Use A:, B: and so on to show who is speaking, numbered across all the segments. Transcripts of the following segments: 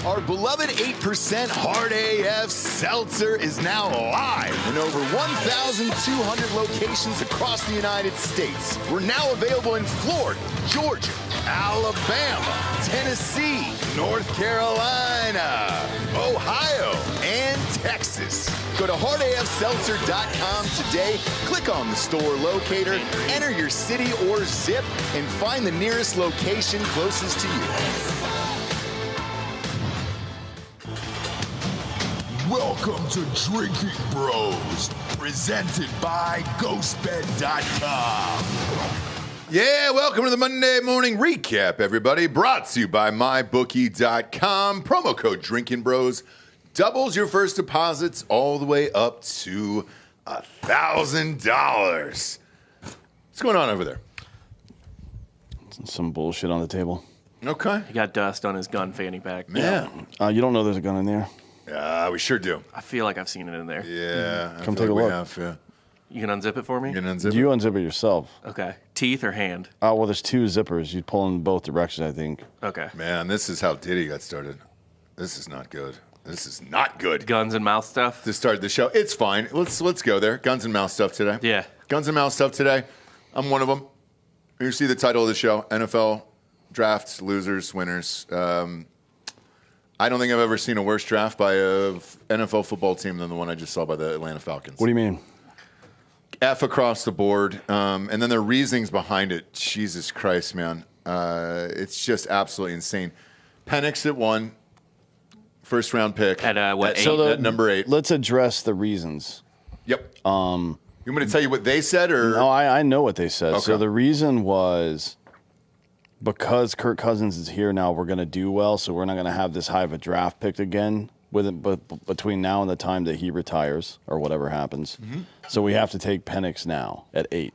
A: Our beloved 8% Hard AF Seltzer is now live in over 1,200 locations across the United States. We're now available in Florida, Georgia, Alabama, Tennessee, North Carolina, Ohio, and Texas. Go to hardafseltzer.com today, click on the store locator, enter your city or zip, and find the nearest location closest to you. Welcome to Drinkin Bros, presented by GhostBed.com. Yeah, welcome to the Monday Morning Recap, everybody. Brought to you by MyBookie.com. Promo code Drinkin Bros doubles your first deposits all the way up to $1,000. What's going on over there?
B: Some bullshit on the table.
A: Okay.
C: He got dust on his gun fanny pack.
A: Yeah.
B: You don't know there's a gun in there?
A: We sure do.
C: I feel like I've seen it in there.
A: Yeah.
B: Come take a look.
C: You can unzip it for me?
A: You can unzip
B: You
A: it?
B: unzip it yourself.
C: Okay. Teeth or hand?
B: Oh, well, there's two zippers. You'd pull in both directions, I think.
C: Okay.
A: Man, this is how Diddy got started. This is not good. This is not good.
C: Guns and mouth stuff?
A: To start the show. It's fine. Let's go there. Guns and mouth stuff today.
C: Yeah.
A: Guns and mouth stuff today. I'm one of them. You see the title of the show, NFL Drafts, Losers, Winners. I don't think I've ever seen a worse draft by a NFL football team than the one I just saw by the Atlanta Falcons.
B: What do you mean?
A: F across the board. And then their reasonings behind it. Jesus Christ, man. It's just absolutely insane. Penix at 1. First round pick.
C: At what, 8?
A: At number 8.
B: Let's address the reasons.
A: Yep. You want me to tell you what they said? Or
B: No, I know what they said.
A: Okay.
B: So the reason was because Kirk Cousins is here now, we're going to do well, so we're not going to have this high of a draft pick again between now and the time that he retires or whatever happens. Mm-hmm. So we have to take Penix now at 8.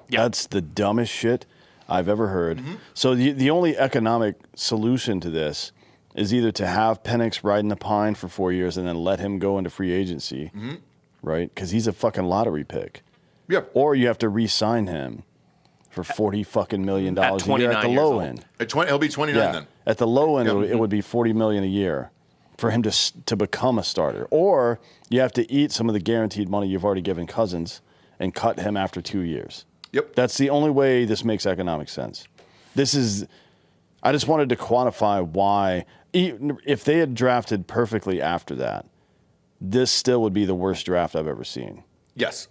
C: Yeah.
B: That's the dumbest shit I've ever heard. Mm-hmm. So the only economic solution to this is either to have Penix ride in the pine for 4 years and then let him go into free agency, right? Because he's a fucking lottery pick.
A: Yep.
B: Or you have to re-sign him for $40 million a
C: At
B: year at the
C: 29
B: low
C: years
B: end.
A: At 20, he'll be 29
B: Yeah,
A: then.
B: at the low end,
A: Yep.
B: it would be $40 million a year for him to become a starter. Or you have to eat some of the guaranteed money you've already given Cousins and cut him after 2 years.
A: Yep.
B: That's the only way this makes economic sense. I just wanted to quantify why, if they had drafted perfectly after that, this still would be the worst draft I've ever seen.
A: Yes.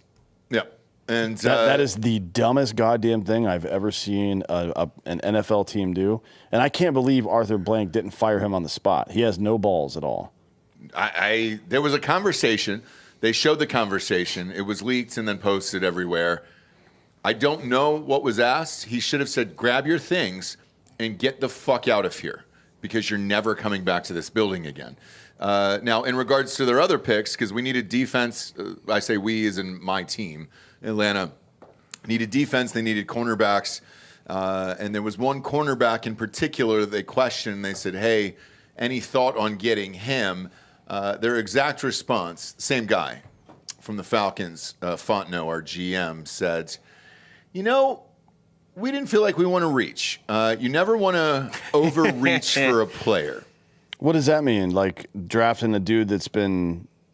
A: Yep. And
B: That is the dumbest goddamn thing I've ever seen an NFL team do. And I can't believe Arthur Blank didn't fire him on the spot. He has no balls at all.
A: There was a conversation. They showed the conversation. It was leaked and then posted everywhere. I don't know what was asked. He should have said, grab your things and get the fuck out of here because you're never coming back to this building again. Now, in regards to their other picks, because we needed defense, I say we as in my team, Atlanta needed defense. They needed cornerbacks. And there was one cornerback in particular that they questioned. They said, hey, any thought on getting him? Their exact response, same guy from the Falcons, Fontenot, our GM, said, you know, we didn't feel like we want to reach. You never want to overreach for a player.
B: What does that mean? Like drafting a dude that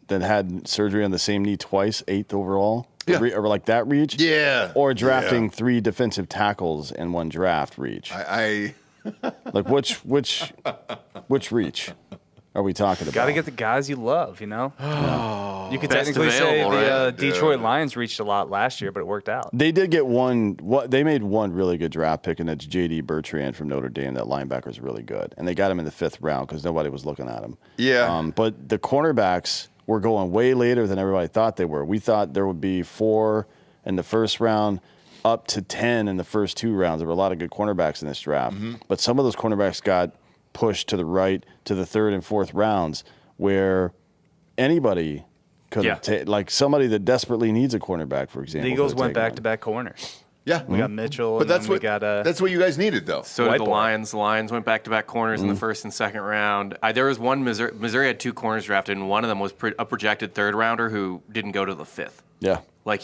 B: had surgery on the same knee twice, 8th overall?
A: Yeah.
B: Or like that reach?
A: Yeah.
B: Or drafting 3 defensive tackles in one draft reach? Like which reach are we talking about?
D: Got to get the guys you love, you know? You could
C: Best
D: technically say
C: available,
D: the
C: right?
D: Detroit Lions reached a lot last year, but it worked out.
B: They did get one. They made one really good draft pick, and that's J.D. Bertrand from Notre Dame. That linebacker is really good, and they got him in the 5th round because nobody was looking at him.
A: Yeah.
B: But the cornerbacks were going way later than everybody thought they were. We thought there would be 4 in the first round, up to 10 in the first 2 rounds. There were a lot of good cornerbacks in this draft, but some of those cornerbacks got pushed to the right to the 3rd and 4th rounds, where anybody could have taken, like somebody that desperately needs a cornerback, for example.
D: The Eagles went back-to-back corners.
A: Yeah.
D: We got Mitchell,
A: But
D: and
A: that's
D: then we got
A: that's what you guys needed, though.
C: So did the
D: Whiteboard.
C: Lions. The Lions went back-to-back corners in the 1st and 2nd round. There was one Missouri had 2 corners drafted, and one of them was a projected 3rd rounder who didn't go to the 5th.
B: Yeah.
C: Like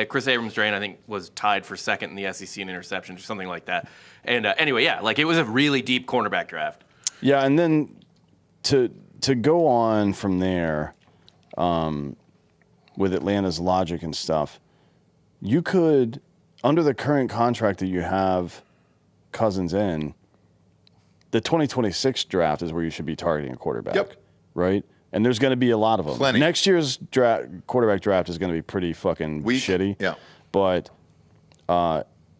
C: Chris Abrams-Drain, I think, was tied for 2nd in the SEC in interceptions or something like that. And anyway, yeah, like it was a really deep cornerback draft.
B: Yeah, and then to go on from there, with Atlanta's logic and stuff, you could, under the current contract that you have Cousins in, the 2026 draft is where you should be targeting a quarterback.
A: Yep.
B: Right? And there's going to be a lot of them.
A: Plenty.
B: Next year's quarterback draft is going to be pretty fucking
A: Weak.
B: shitty.
A: Yeah.
B: But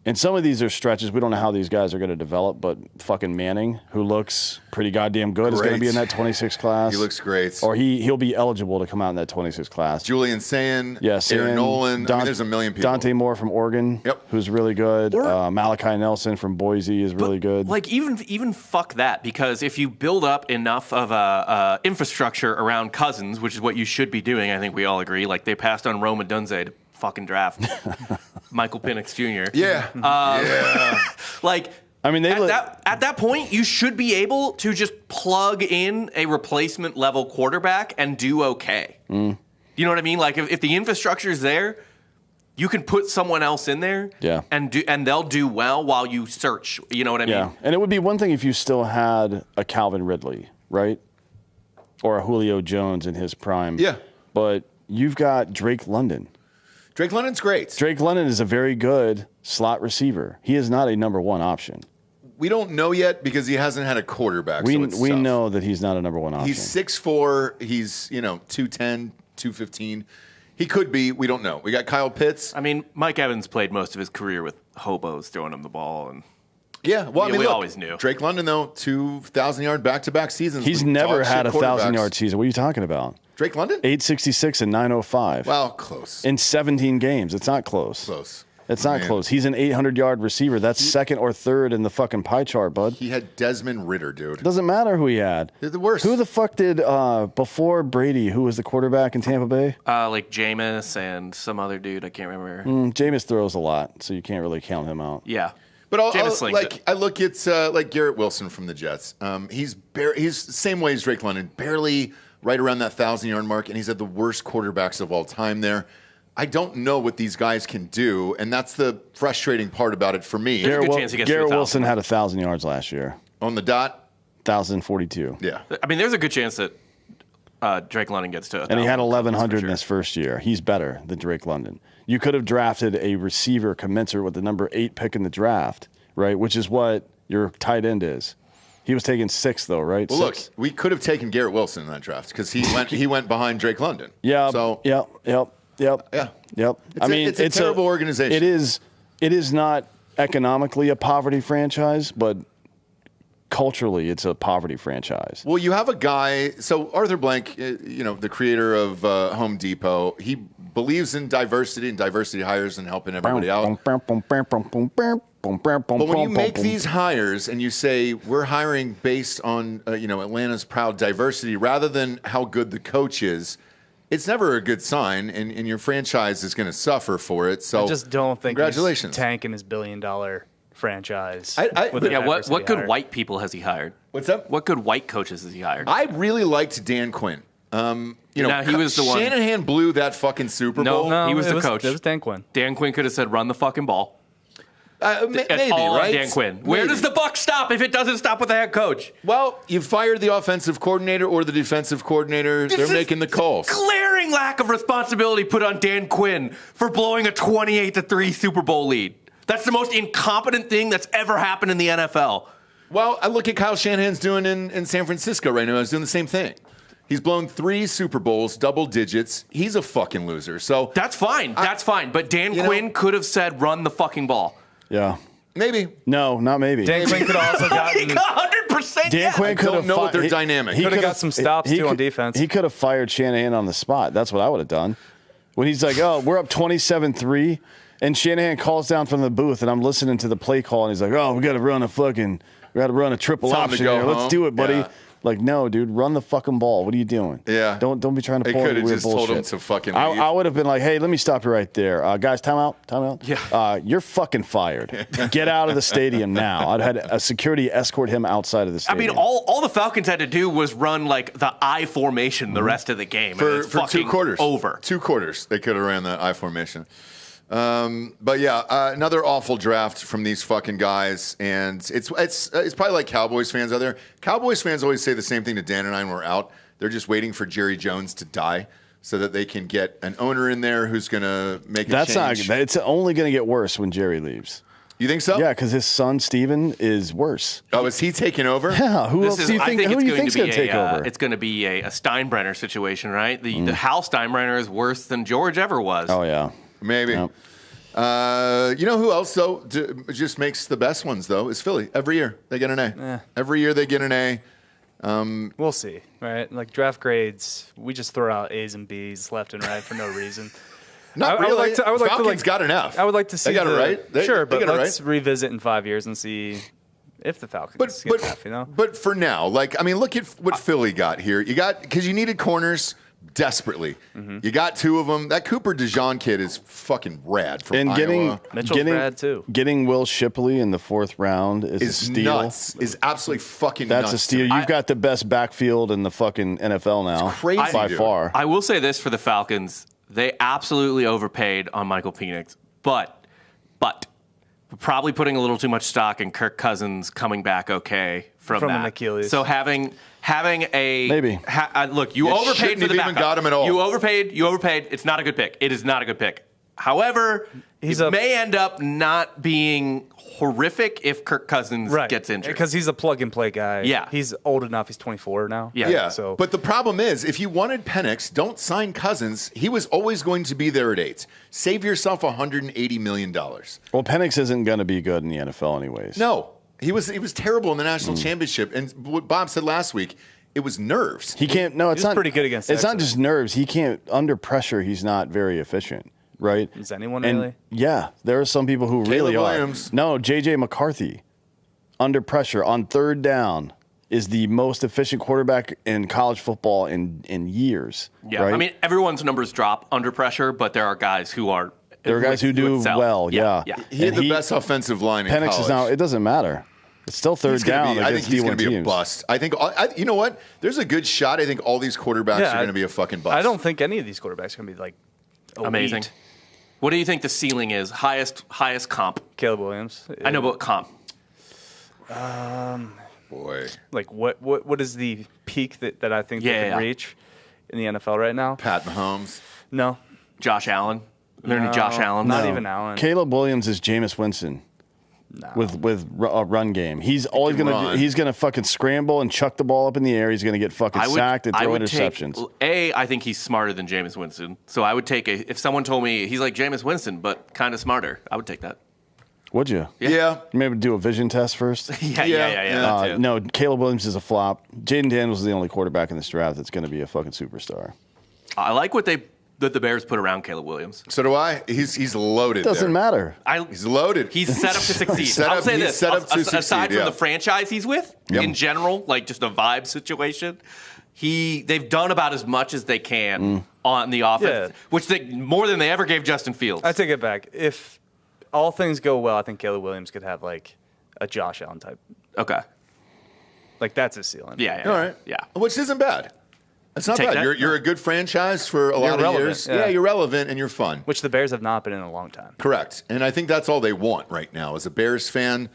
B: and some of these are stretches. We don't know how these guys are going to develop, but fucking Manning, who looks pretty goddamn good, is going to be in that 26 class.
A: He looks great.
B: Or he'll be eligible to come out in that 26 class.
A: Julian Sayin,
B: Yeah,
A: Aaron Nolan. I mean, there's a million people.
B: Dante Moore from Oregon, who's really good. Malachi Nelson from Boise is really good.
C: Like even fuck that, because if you build up enough of a infrastructure around Cousins, which is what you should be doing, I think we all agree. Like they passed on Rome Odunze to fucking draft Michael Penix Jr.
A: Yeah. Yeah.
C: Like,
B: I mean,
C: at that point, you should be able to just plug in a replacement level quarterback and do okay. You know what I mean? Like, if the infrastructure is there, you can put someone else in there, and they'll do well while you search. You know what I mean?
B: Yeah, and it would be one thing if you still had a Calvin Ridley, right, or a Julio Jones in his prime.
A: Yeah,
B: but you've got Drake London.
A: Drake London's great.
B: Drake London is a very good slot receiver. He is not a number one option.
A: We don't know yet because he hasn't had a quarterback.
B: We
A: so
B: know that he's not a number one option.
A: He's 6'4". He's 210, 215. He could be. We don't know. We got Kyle Pitts.
C: I mean, Mike Evans played most of his career with hobos throwing him the ball, and
A: yeah, well, I mean,
C: we
A: look,
C: always knew.
A: Drake London though, 2,000-yard back-to-back seasons.
B: He's
A: with
B: never
A: dog
B: had a
A: shit quarterbacks.
B: 1,000-yard season. What are you talking about?
A: Drake London?
B: 866 and 905.
A: Well, close.
B: In 17 games. It's not close.
A: Close.
B: It's not close. He's an 800-yard receiver. That's second or third in the fucking pie chart, bud.
A: He had Desmond Ridder, dude.
B: Doesn't matter who he had.
A: They're the worst.
B: Who the fuck did, before Brady, who was the quarterback in Tampa Bay?
C: Like Jameis and some other dude, I can't remember.
B: Jameis throws a lot, so you can't really count him out.
C: Yeah.
A: But
C: Jameis slings it.
A: I look at like Garrett Wilson from the Jets. He's the same way as Drake London, barely right around that 1,000-yard mark, and he's had the worst quarterbacks of all time there. I don't know what these guys can do, and that's the frustrating part about it for me.
C: There's a good chance he gets to
B: Garrett
C: 1,000.
B: Wilson had 1,000 yards last year.
A: On the dot?
B: 1,042.
A: Yeah.
C: I mean, there's a good chance that Drake London gets to 1,000.
B: And he had 1,100
C: sure.
B: in his first year. He's better than Drake London. You could have drafted a receiver commensurate with the number 8 pick in the draft, right? Which is what your tight end is. He was taken 6th, though, right?
A: Well,
B: Six.
A: look, we could have taken Garrett Wilson in that draft because he went behind Drake London.
B: Yeah.
A: So
B: Yep.
A: Yeah. It's a terrible organization.
B: It is not economically a poverty franchise, but culturally it's a poverty franchise.
A: Well, you have a guy. So Arthur Blank, the creator of Home Depot, he believes in diversity and diversity hires and helping everybody out. But when you make these hires and you say we're hiring based on Atlanta's proud diversity rather than how good the coach is, it's never a good sign, and your franchise is going to suffer for it. So
D: I just don't think
A: congratulations.
D: he's tanking his $1 billion franchise.
C: What good white people has he hired?
A: What's up?
C: What good white coaches has he hired?
A: I really liked Dan Quinn.
C: he was the one.
A: Shanahan blew that fucking Super Bowl.
D: No,
C: he was the coach.
D: It was Dan Quinn.
C: Dan Quinn could have said, "Run the fucking ball."
A: Maybe,
C: That's all on
A: right?
C: Dan Quinn.
A: Maybe.
C: Where does the buck stop if it doesn't stop with the head coach?
A: Well, you fired the offensive coordinator or the defensive coordinator. They're making the calls.
C: Glaring lack of responsibility put on Dan Quinn for blowing a 28-3 Super Bowl lead. That's the most incompetent thing that's ever happened in the NFL.
A: Well, I look at Kyle Shanahan's doing in San Francisco right now. He's doing the same thing. He's blown 3 Super Bowls, double digits. He's a fucking loser. So
C: That's fine. That's fine. But Dan Quinn could have said, "Run the fucking ball."
B: Yeah.
A: Maybe.
B: No, not maybe.
D: Dan Quinn could have also
C: He
D: gotten.
C: got 100%.
B: Dan Quinn
A: I
B: could
A: don't
B: have
A: know what their dynamic.
D: Could have got some stops, too, on defense.
B: He could have fired Shanahan on the spot. That's what I would have done. When he's like, oh, we're up 27-3, and Shanahan calls down from the booth, and I'm listening to the play call, and he's like, oh, we got to run a triple
A: Time to
B: option
A: go
B: here. Let's
A: home.
B: do it, buddy.
A: Yeah.
B: Like, no, dude, run the fucking ball. What are you doing?
A: Yeah.
B: Don't be trying to
A: They
B: pull any
A: could have
B: weird
A: just
B: bullshit.
A: told him to fucking leave.
B: I would have been like, hey, let me stop you right there. Guys, time out.
C: Yeah.
B: You're fucking fired. Get out of the stadium now. I'd had a security escort him outside of the
C: I
B: stadium.
C: mean, all the Falcons had to do was run like the I formation the rest of the game. and
A: for
C: it's
A: 2
C: fucking
A: quarters.
C: over.
A: 2 quarters, they could have ran that I formation. But yeah, another awful draft from these fucking guys, and it's probably like Cowboys fans out there. Cowboys fans always say the same thing to Dan and I when we're out. They're just waiting for Jerry Jones to die so that they can get an owner in there who's going to make a change.
B: It's only going to get worse when Jerry leaves.
A: You think so?
B: Yeah, because his son Steven is worse.
A: Oh, is he taking over?
B: Yeah, who else do you think? Who do you think's going to take over?
C: It's going to be a Steinbrenner situation, right? The Hal Steinbrenner is worse than George ever was.
B: Oh yeah,
A: maybe.
B: Yep.
A: You know who else though just makes the best ones though is Philly. Every year they get an A. Every year they get an A.
D: We'll see, right? Like draft grades, we just throw out A's and B's left and right for no reason.
A: Not really.
D: I would like
A: Falcons got an F.
D: I would like to see
A: they got it right.
D: Sure, but let's revisit in 5 years and see if the Falcons get an F. You know.
A: But for now, like I mean, look at what Philly got here. You got because you needed corners desperately. You got 2 of them. That Cooper DeJean kid is fucking rad from Iowa.
D: Mitchell's rad too.
B: Getting Will Shipley in the 4th round is a steal.
A: Nuts. Is absolutely fucking nuts.
B: That's a steal. You've got the best backfield in the fucking NFL now.
A: It's crazy,
B: by far.
C: I will say this for the Falcons. They absolutely overpaid on Michael Penix, but we're probably putting a little too much stock in Kirk Cousins coming back okay from that.
D: An Achilles.
C: So having a
B: maybe
C: look, you overpaid for the backup.
A: Even got him at all.
C: You overpaid. It's not a good pick. It is not a good pick. However, it may end up not being horrific if Kirk Cousins gets injured.
D: Because he's a plug-and-play guy.
C: Yeah.
D: He's old enough. He's 24 now.
A: Yeah.
D: So.
A: But the problem is, if you wanted Penix, don't sign Cousins. He was always going to be there at 8. Save yourself $180 million.
B: Well, Penix isn't going to be good in the NFL anyways.
A: No. He was terrible in the national championship. And what Bob said last week, it was nerves.
B: He can't. No, it's
D: He's
B: not
D: pretty good against
B: It's
D: Texas.
B: not just nerves. He can't under pressure. He's not very efficient. Right?
D: Is anyone really?
B: Yeah, there are some people who really
A: Williams.
B: are. No, J.J. McCarthy, under pressure on 3rd down, is the most efficient quarterback in college football in years.
C: Yeah,
B: right?
C: I mean everyone's numbers drop under pressure, but there are guys who are.
B: There are guys who do well. Yeah.
A: He had the best offensive line in
B: Penix
A: college.
B: is now. It doesn't matter. It's still 3rd down.
A: I think he's going to be a
B: teams.
A: bust. I think you know what? There's a good shot. I think all these quarterbacks are going to be a fucking bust.
D: I don't think any of these quarterbacks are going to be like elite.
C: Amazing. What do you think the ceiling is? Highest comp?
D: Caleb Williams.
C: I know about comp.
A: Boy.
D: Like what is the peak that I think they can reach in the NFL right now?
A: Pat Mahomes.
D: No.
C: Josh Allen. Are there any Josh Allen?
D: Not even Allen.
B: Caleb Williams is Jameis Winston.
D: No.
B: With a run game. He's always he's gonna fucking scramble and chuck the ball up in the air. He's gonna get fucking sacked and throw interceptions.
C: I think he's smarter than Jameis Winston. So I would take if someone told me he's like Jameis Winston but kind of smarter, I would take that.
B: Would you?
A: Yeah.
B: Maybe do a vision test first.
C: Yeah.
B: No, Caleb Williams is a flop. Jaden Daniels is the only quarterback in this draft that's going to be a fucking superstar.
C: I like what the Bears put around Caleb Williams.
A: So do I. He's loaded.
B: Doesn't matter.
A: He's loaded.
C: He's set up to succeed.
A: I'll
C: say this.
A: Set up to
C: aside
A: succeed,
C: from the franchise he's with, in general, like just a vibe situation, they've done about as much as they can on the offense, which more than they ever gave Justin Fields.
D: I take it back. If all things go well, I think Caleb Williams could have like a Josh Allen type.
C: Okay.
D: Like that's his ceiling.
C: Yeah.
A: All right.
C: Yeah.
A: Which isn't bad. It's not
C: Take
A: bad.
C: that.
A: You're a good franchise for a lot of
D: relevant,
A: years.
D: yeah.
A: You're relevant and you're fun.
D: Which the Bears have not been in a long time.
A: Correct. And I think that's all they want right now. As a Bears fan,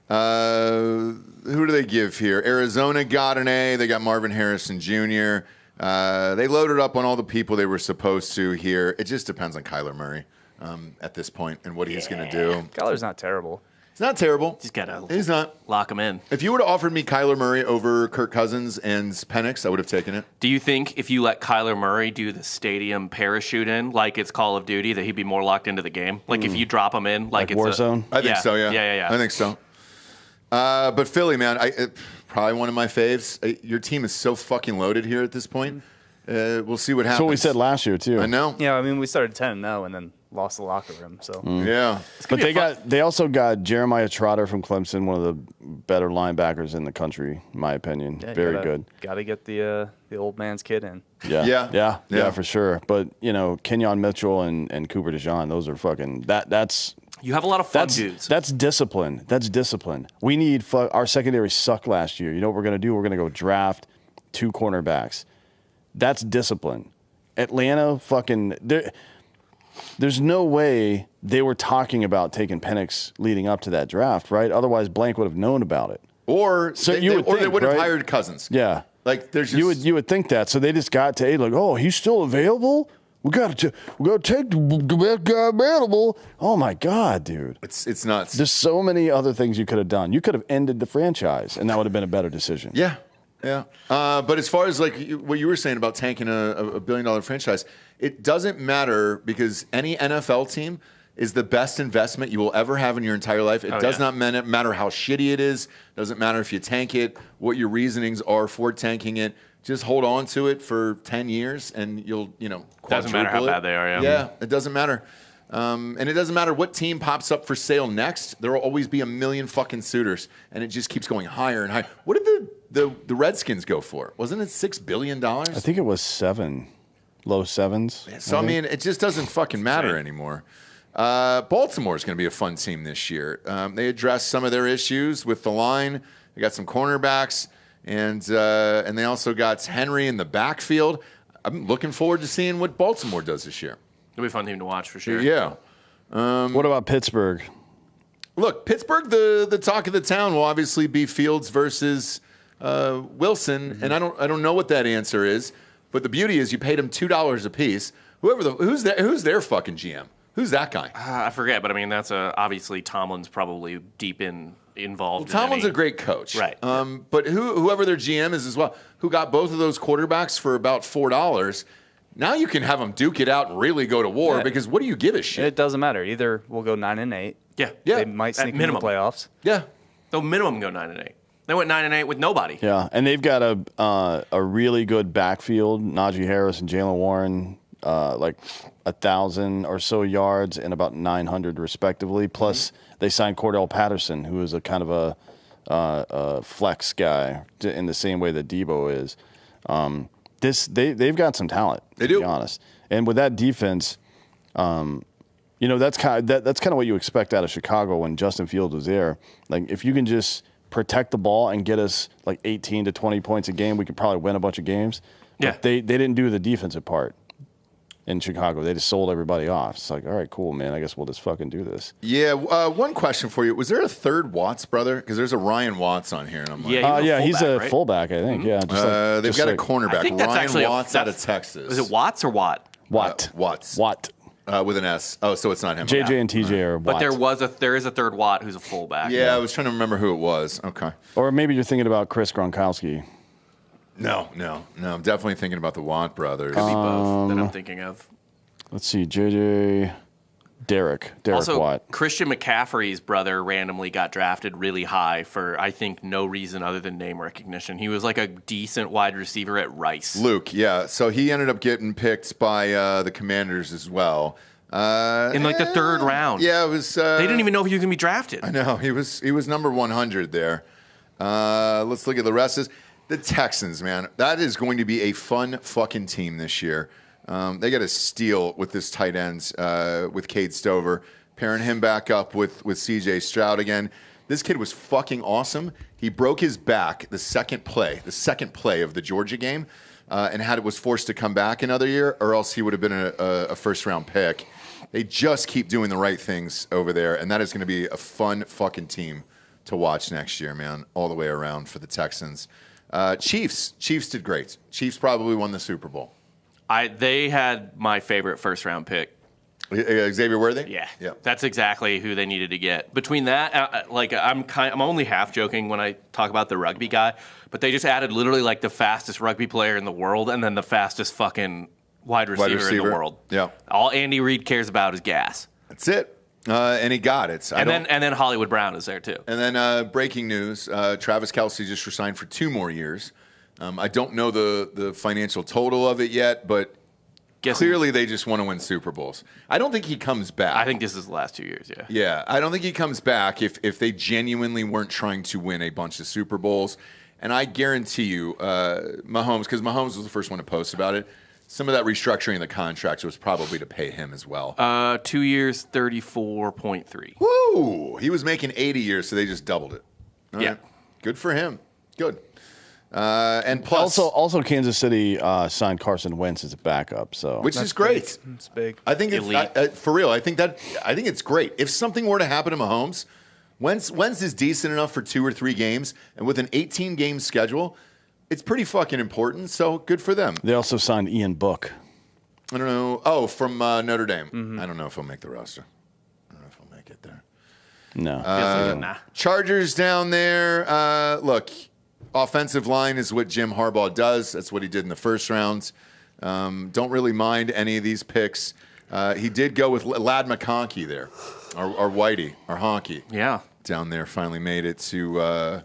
A: who do they give here? Arizona got an A. They got Marvin Harrison Jr. They loaded up on all the people they were supposed to here. It just depends on Kyler Murray at this point and what he's going to do.
D: Kyler's not terrible.
A: He's not terrible.
C: He's
A: not.
C: Lock him in.
A: If you would have offered me Kyler Murray over Kirk Cousins and Penix, I would have taken it.
C: Do you think if you let Kyler Murray do the stadium parachute in, like it's Call of Duty, that he'd be more locked into the game? Like if you drop him in, like it's
B: Warzone?
A: I think so, yeah.
C: Yeah.
A: I think so. But Philly, man, probably one of my faves. Your team is so fucking loaded here at this point. We'll see what happens.
B: That's what we said last year, too.
A: I know.
D: Yeah, I mean, we started 10-0 and then lost the locker room. So
A: Yeah.
B: But they also got Jeremiah Trotter from Clemson, one of the better linebackers in the country, in my opinion. Very good.
D: Got to get the old man's kid in.
B: Yeah, for sure. But, Kenyon Mitchell and Cooper DeJean, those are fucking that's
C: You have a lot of fun dudes.
B: That's discipline. That's discipline. We need our secondary sucked last year. You know what we're going to do? We're going to go draft 2 cornerbacks. That's discipline. Atlanta fucking there's no way they were talking about taking Penix leading up to that draft, right? Otherwise, Blank would have known about it.
A: Or
B: So
A: they would have hired Cousins.
B: Yeah.
A: Like there's just,
B: you would think that. So they just got to like, oh, he's still available? We got to take the best guy available. Oh my God, dude.
A: It's nuts.
B: There's so many other things you could have done. You could have ended the franchise, and that would have been a better decision.
A: Yeah. Yeah. But as far as like what you were saying about tanking a $1 billion franchise, it doesn't matter because any NFL team is the best investment you will ever have in your entire life. It does not matter how shitty it is. Doesn't matter if you tank it, what your reasonings are for tanking it. Just hold on to it for 10 years and you'll,
C: doesn't matter how bad they are.
A: Yeah, it doesn't matter. And it doesn't matter what team pops up for sale next. There will always be a million fucking suitors, and it just keeps going higher and higher. What did the Redskins go for? Wasn't it $6 billion?
B: I think it was 7, low 7s.
A: So, I mean, it just doesn't fucking matter anymore. Baltimore is going to be a fun team this year. They addressed some of their issues with the line. They got some cornerbacks, and they also got Henry in the backfield. I'm looking forward to seeing what Baltimore does this year.
C: It'll be a fun team to watch for sure.
A: Yeah.
B: What about Pittsburgh?
A: Look, Pittsburgh, the talk of the town will obviously be Fields versus Wilson, and I don't know what that answer is, but the beauty is you paid them $2 a piece. Who's their fucking GM? Who's that guy?
C: I forget, but I mean that's obviously Tomlin's probably deep involved.
A: Well, Tomlin's a great coach,
C: right?
A: But whoever their GM is as well, who got both of those quarterbacks for about $4. Now you can have them duke it out and really go to war because what do you give a shit?
D: It doesn't matter. Either we'll go 9-8.
C: Yeah.
D: They might sneak into the playoffs.
A: Yeah.
C: They'll minimum go 9-8. They went 9-8 with nobody.
B: Yeah, and they've got a really good backfield. Najee Harris and Jalen Warren, like 1,000 or so yards and about 900 respectively. Plus, they signed Cordell Patterson, who is a kind of a flex guy in the same way that Debo is. They've got some talent.
A: They do.
B: To be honest, and with that defense, that's kind of what you expect out of Chicago when Justin Fields was there. Like if you can just protect the ball and get us like 18 to 20 points a game, we could probably win a bunch of games.
C: Yeah.
B: But they didn't do the defensive part in Chicago. They just sold everybody off. It's like, all right, cool, man. I guess we'll just fucking do this.
A: Yeah. One question for you: was there a third Watts brother? Because there's a Ryan Watts on here, and I'm like,
B: he's a
C: right?
B: fullback, I think. Yeah.
A: They've got a cornerback,
C: I think that's
A: Ryan
C: actually
A: Watts out of Texas.
C: Is it Watts or Watt?
B: Watt.
A: Watt. With an S. Oh, so it's not him.
B: JJ and TJ are Watt.
C: But there is a third Watt who's a fullback.
A: Yeah, I was trying to remember who it was. Okay.
B: Or maybe you're thinking about Chris Gronkowski.
A: No. I'm definitely thinking about the Watt brothers.
C: Could be both that I'm thinking of.
B: Let's see, Derek
C: Also,
B: Watt.
C: Christian McCaffrey's brother randomly got drafted really high for, I think, no reason other than name recognition. He was like a decent wide receiver at Rice.
A: Luke, yeah. So he ended up getting picked by the Commanders as well.
C: In like the third round.
A: Yeah, it was.
C: They didn't even know if he was going to be drafted.
A: I know. He was number 100 there. Let's look at the rest of this. The Texans, man. That is going to be a fun fucking team this year. They got to steal with this tight ends with Cade Stover, pairing him back up with C.J. Stroud again. This kid was fucking awesome. He broke his back the second play of the Georgia game, and was forced to come back another year, or else he would have been a first-round pick. They just keep doing the right things over there, and that is going to be a fun fucking team to watch next year, man, all the way around for the Texans. Chiefs did great. Chiefs probably won the Super Bowl.
C: They had my favorite first-round pick.
A: Xavier Worthy?
C: Yeah, that's exactly who they needed to get. Between that, I'm only half joking when I talk about the rugby guy, but they just added literally like the fastest rugby player in the world and then the fastest fucking wide receiver in the world.
A: Yeah,
C: all Andy Reid cares about is gas.
A: That's it, and he got it.
C: And then Hollywood Brown is there too.
A: And then breaking news: Travis Kelce just resigned for 2 more years. I don't know the financial total of it yet, but clearly they just want to win Super Bowls. I don't think he comes back.
C: I think this is the last 2 years, yeah.
A: Yeah, I don't think he comes back if they genuinely weren't trying to win a bunch of Super Bowls. And I guarantee you, Mahomes, because Mahomes was the first one to post about it, some of that restructuring of the contract was probably to pay him as well.
C: 2 years, 34.3.
A: Woo! He was making 80 years, so they just doubled it. All
C: yeah.
A: right. Good for him. Good. And plus,
B: Also, Kansas City signed Carson Wentz as a backup, so
A: which is great.
D: It's big.
A: I think it's for real. I think it's great. If something were to happen to Mahomes, Wentz is decent enough for 2 or 3 games, and with an 18-game schedule, it's pretty fucking important. So good for them.
B: They also signed Ian Book.
A: I don't know. Oh, from Notre Dame. Mm-hmm. I don't know if he'll make the roster. I don't know if he'll make it there.
B: No.
C: Nah.
A: Chargers down there. Look, offensive line is what Jim Harbaugh does. That's what he did in the first rounds. Don't really mind any of these picks. He did go with Ladd McConkey there, our Whitey, our honky.
C: Yeah.
A: Down there, finally made it to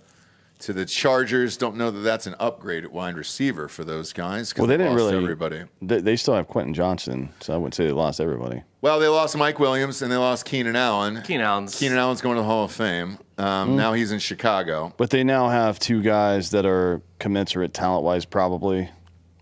A: the Chargers. Don't know that that's an upgrade at wide receiver for those guys.
B: Well, they didn't
A: lost
B: really.
A: Everybody.
B: They still have Quentin Johnson, so I wouldn't say they lost everybody.
A: Well, they lost Mike Williams and they lost Keenan Allen.
C: Keenan Allen's
A: going to the Hall of Fame. Now he's in Chicago.
B: But they now have 2 guys that are commensurate talent-wise, probably.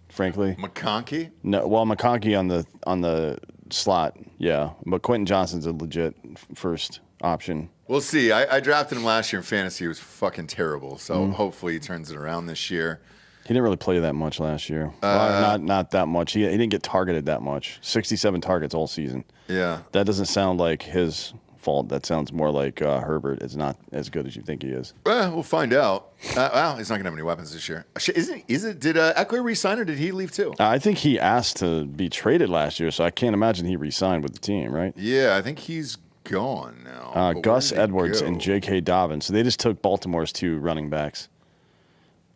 B: Frankly,
A: McConkey.
B: no. Well, McConkey on the slot, yeah. But Quentin Johnson's a legit first option.
A: We'll see. I drafted him last year in fantasy. He was fucking terrible. So hopefully he turns it around this year.
B: He didn't really play that much last year. Well, not that much. He didn't get targeted that much. 67 targets all season.
A: Yeah.
B: That doesn't sound like his fault. That sounds more like Herbert is not as good as you think he is.
A: Well, we'll find out. Well, he's not going to have any weapons this year. Did Eckler re-sign or did he leave too?
B: I think he asked to be traded last year, so I can't imagine he re-signed with the team, right?
A: Yeah, I think he's gone now.
B: Gus Edwards and J.K. Dobbins. So they just took Baltimore's 2 running backs.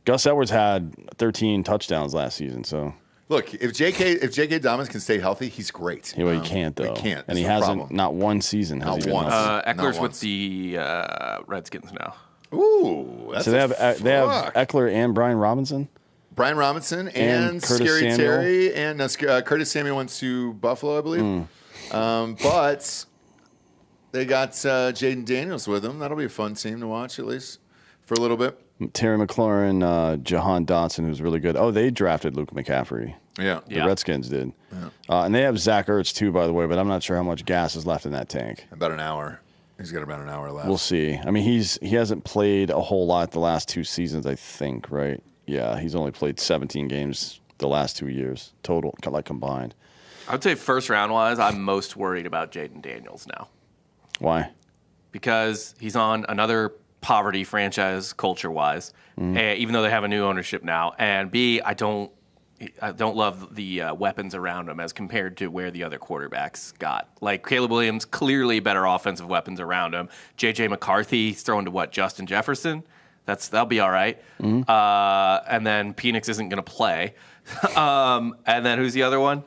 B: Gus Edwards had 13 touchdowns last season, so.
A: Look, if J.K. Dobbins can stay healthy, he's great.
B: He can't, though.
A: He can't.
B: And he hasn't, not one season has he been
A: once.
B: healthy.
C: Eckler's with the Redskins now.
A: Ooh, that's
B: So they have Eckler and Brian Robinson?
A: Brian Robinson and
B: Curtis
A: Scary
B: Samuel.
A: Terry and Curtis Samuel went to Buffalo, I believe. But they got Jaden Daniels with them. That'll be a fun team to watch, at least for a little bit.
B: Terry McLaurin, Jahan Dotson, who's really good. Oh, they drafted Luke McCaffrey.
A: Yeah.
B: The Redskins did. Yeah. And they have Zach Ertz, too, by the way, but I'm not sure how much gas is left in that tank.
A: About an hour. He's got about an hour left.
B: We'll see. I mean, he hasn't played a whole lot the last 2 seasons, I think, right? Yeah, he's only played 17 games the last 2 years total, like combined.
C: I would say first round wise, I'm most worried about Jaden Daniels now.
B: Why?
C: Because he's on another poverty franchise culture wise, even though they have a new ownership now. And B, I don't love the weapons around him as compared to where the other quarterbacks got. Like Caleb Williams, clearly better offensive weapons around him. J.J. McCarthy throwing to Justin Jefferson. That'll be all right. And then Penix isn't going to play. And then who's the other one?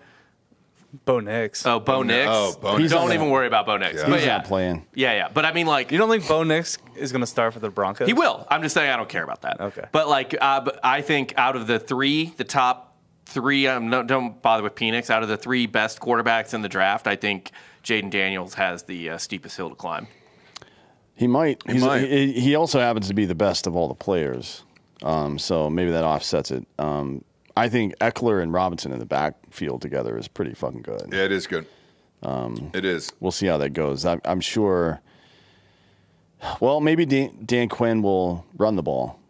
D: Bo Nix.
C: Oh, Bo Nix.
A: Oh, Bo Nix.
C: Don't even worry about Bo Nix.
A: Yeah.
C: But
B: He's
C: yeah,
B: not playing.
C: Yeah. But I mean, like,
D: You don't think Bo Nix is going to start for the Broncos?
C: he will. I'm just saying I don't care about that.
D: Okay.
C: But like, but I think out of the top 3, don't bother with Penix. Out of the 3 best quarterbacks in the draft, I think Jaden Daniels has the steepest hill to climb.
B: He might.
A: might.
B: He also happens to be the best of all the players. So maybe that offsets it. I think Eckler and Robinson in the backfield together is pretty fucking good.
A: Yeah, it is good. It is.
B: We'll see how that goes. I'm sure. Well, maybe Dan Quinn will run the ball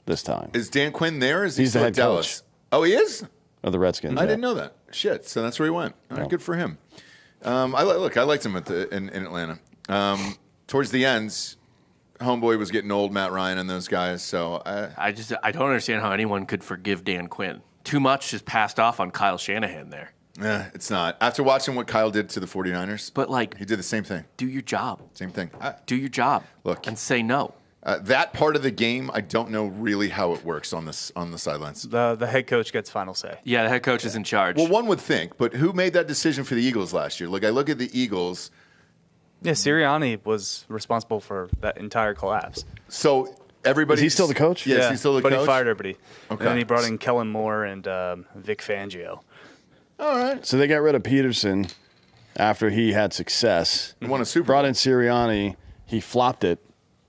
B: this time.
A: Is Dan Quinn there? Is he
B: He's the
A: still
B: head
A: at Dallas?
B: coach.
A: Oh, he is?
B: Of the Redskins.
A: I didn't know that. Shit. So that's where he went. All right,
B: Yeah.
A: good for him. I liked him in Atlanta. Towards the ends, homeboy was getting old, Matt Ryan and those guys. So
C: I don't understand how anyone could forgive Dan Quinn. Too much is passed off on Kyle Shanahan there.
A: it's not. After watching what Kyle did to the 49ers,
C: But like,
A: he did the same thing.
C: do your job.
A: Same thing.
C: Do your job.
A: Look.
C: And say no.
A: That part of the game, I don't know really how it works on the sidelines.
D: The head coach gets final say.
C: Yeah, the head coach is in charge.
A: Well, one would think, but who made that decision for the Eagles last year? Like, I look at the Eagles.
D: Yeah, Sirianni was responsible for that entire collapse.
A: So everybody.
B: Is he still the coach?
A: Yes,
D: Yeah,
A: he's still the
D: but
A: coach.
D: he fired everybody.
A: Okay.
D: And then he brought in Kellen Moore and Vic Fangio.
A: All right.
B: So they got rid of Peterson after he had success.
A: He won a Super
B: Brought
A: Bowl.
B: in Sirianni. He flopped it.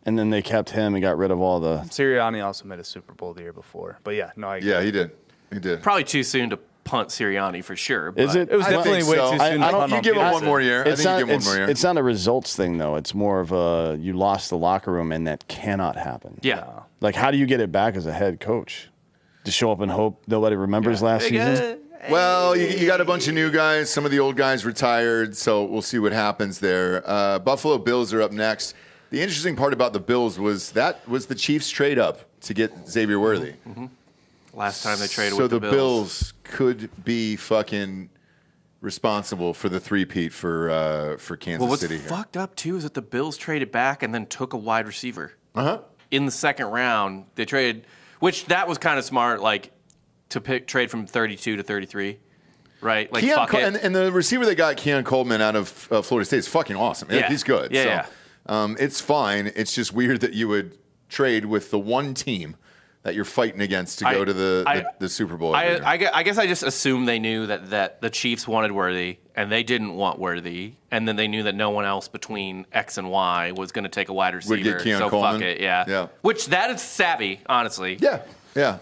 B: And then they kept him and got rid of all the.
D: Sirianni also made a Super Bowl the year before. But yeah, no, I agree.
A: Yeah, he did. He did.
C: Probably too soon to punt Sirianni for sure.
B: Is it?
D: It was definitely way
A: so.
D: too soon.
B: I
D: to
B: don't-
D: punt
A: You
D: on
A: give him one
D: Peterson.
A: more year. I think you give him one more year.
B: It's not a results thing, though. It's more of a you lost the locker room, and that cannot happen.
C: Yeah.
B: Like, how do you get it back as a head coach? To show up and hope nobody remembers last season?
A: Well, you got a bunch of new guys. Some of the old guys retired, so we'll see what happens there. Buffalo Bills are up next. The interesting part about the Bills was the Chiefs trade up to get Xavier Worthy.
C: Last time they traded
A: So
C: with
A: the
C: the
A: Bills could be fucking responsible for the three-peat for Kansas
C: Well, what's
A: City here.
C: fucked up too is that the Bills traded back and then took a wide receiver
A: Uh-huh.
C: in the second round. They traded, which that was kind of smart, like to trade from 32 to 33, right? Like fuck it.
A: And the receiver they got, Keon Coleman, out of Florida State, is fucking awesome.
C: Yeah.
A: He's good.
C: Yeah,
A: so, it's fine. It's just weird that you would trade with the one team that you're fighting against to go to the Super Bowl. every year.
C: I guess I just assumed they knew that the Chiefs wanted Worthy and they didn't want Worthy, and then they knew that no one else between X and Y was going to take a wide receiver.
A: get Keon
C: so
A: Coleman.
C: fuck it, yeah. Which that is savvy, honestly.
A: Yeah.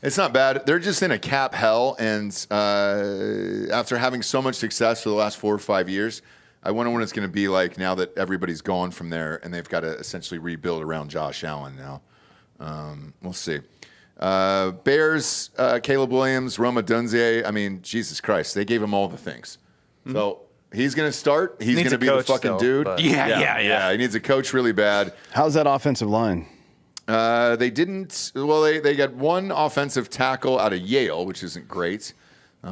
A: It's not bad. They're just in a cap hell, and after having so much success for the last 4 or 5 years, I wonder what it's going to be like now that everybody's gone from there, and they've got to essentially rebuild around Josh Allen now. We'll see. Bears, Caleb Williams, Roma Dunze. I mean, Jesus Christ, they gave him all the things. So he's going to start. He's
D: Needs
A: going to
D: a
A: be the
D: coach
A: fucking
D: still,
A: dude.
D: but-
C: Yeah.
A: He needs a coach really bad.
B: How's that offensive line?
A: They didn't. Well, they got one offensive tackle out of Yale, which isn't great,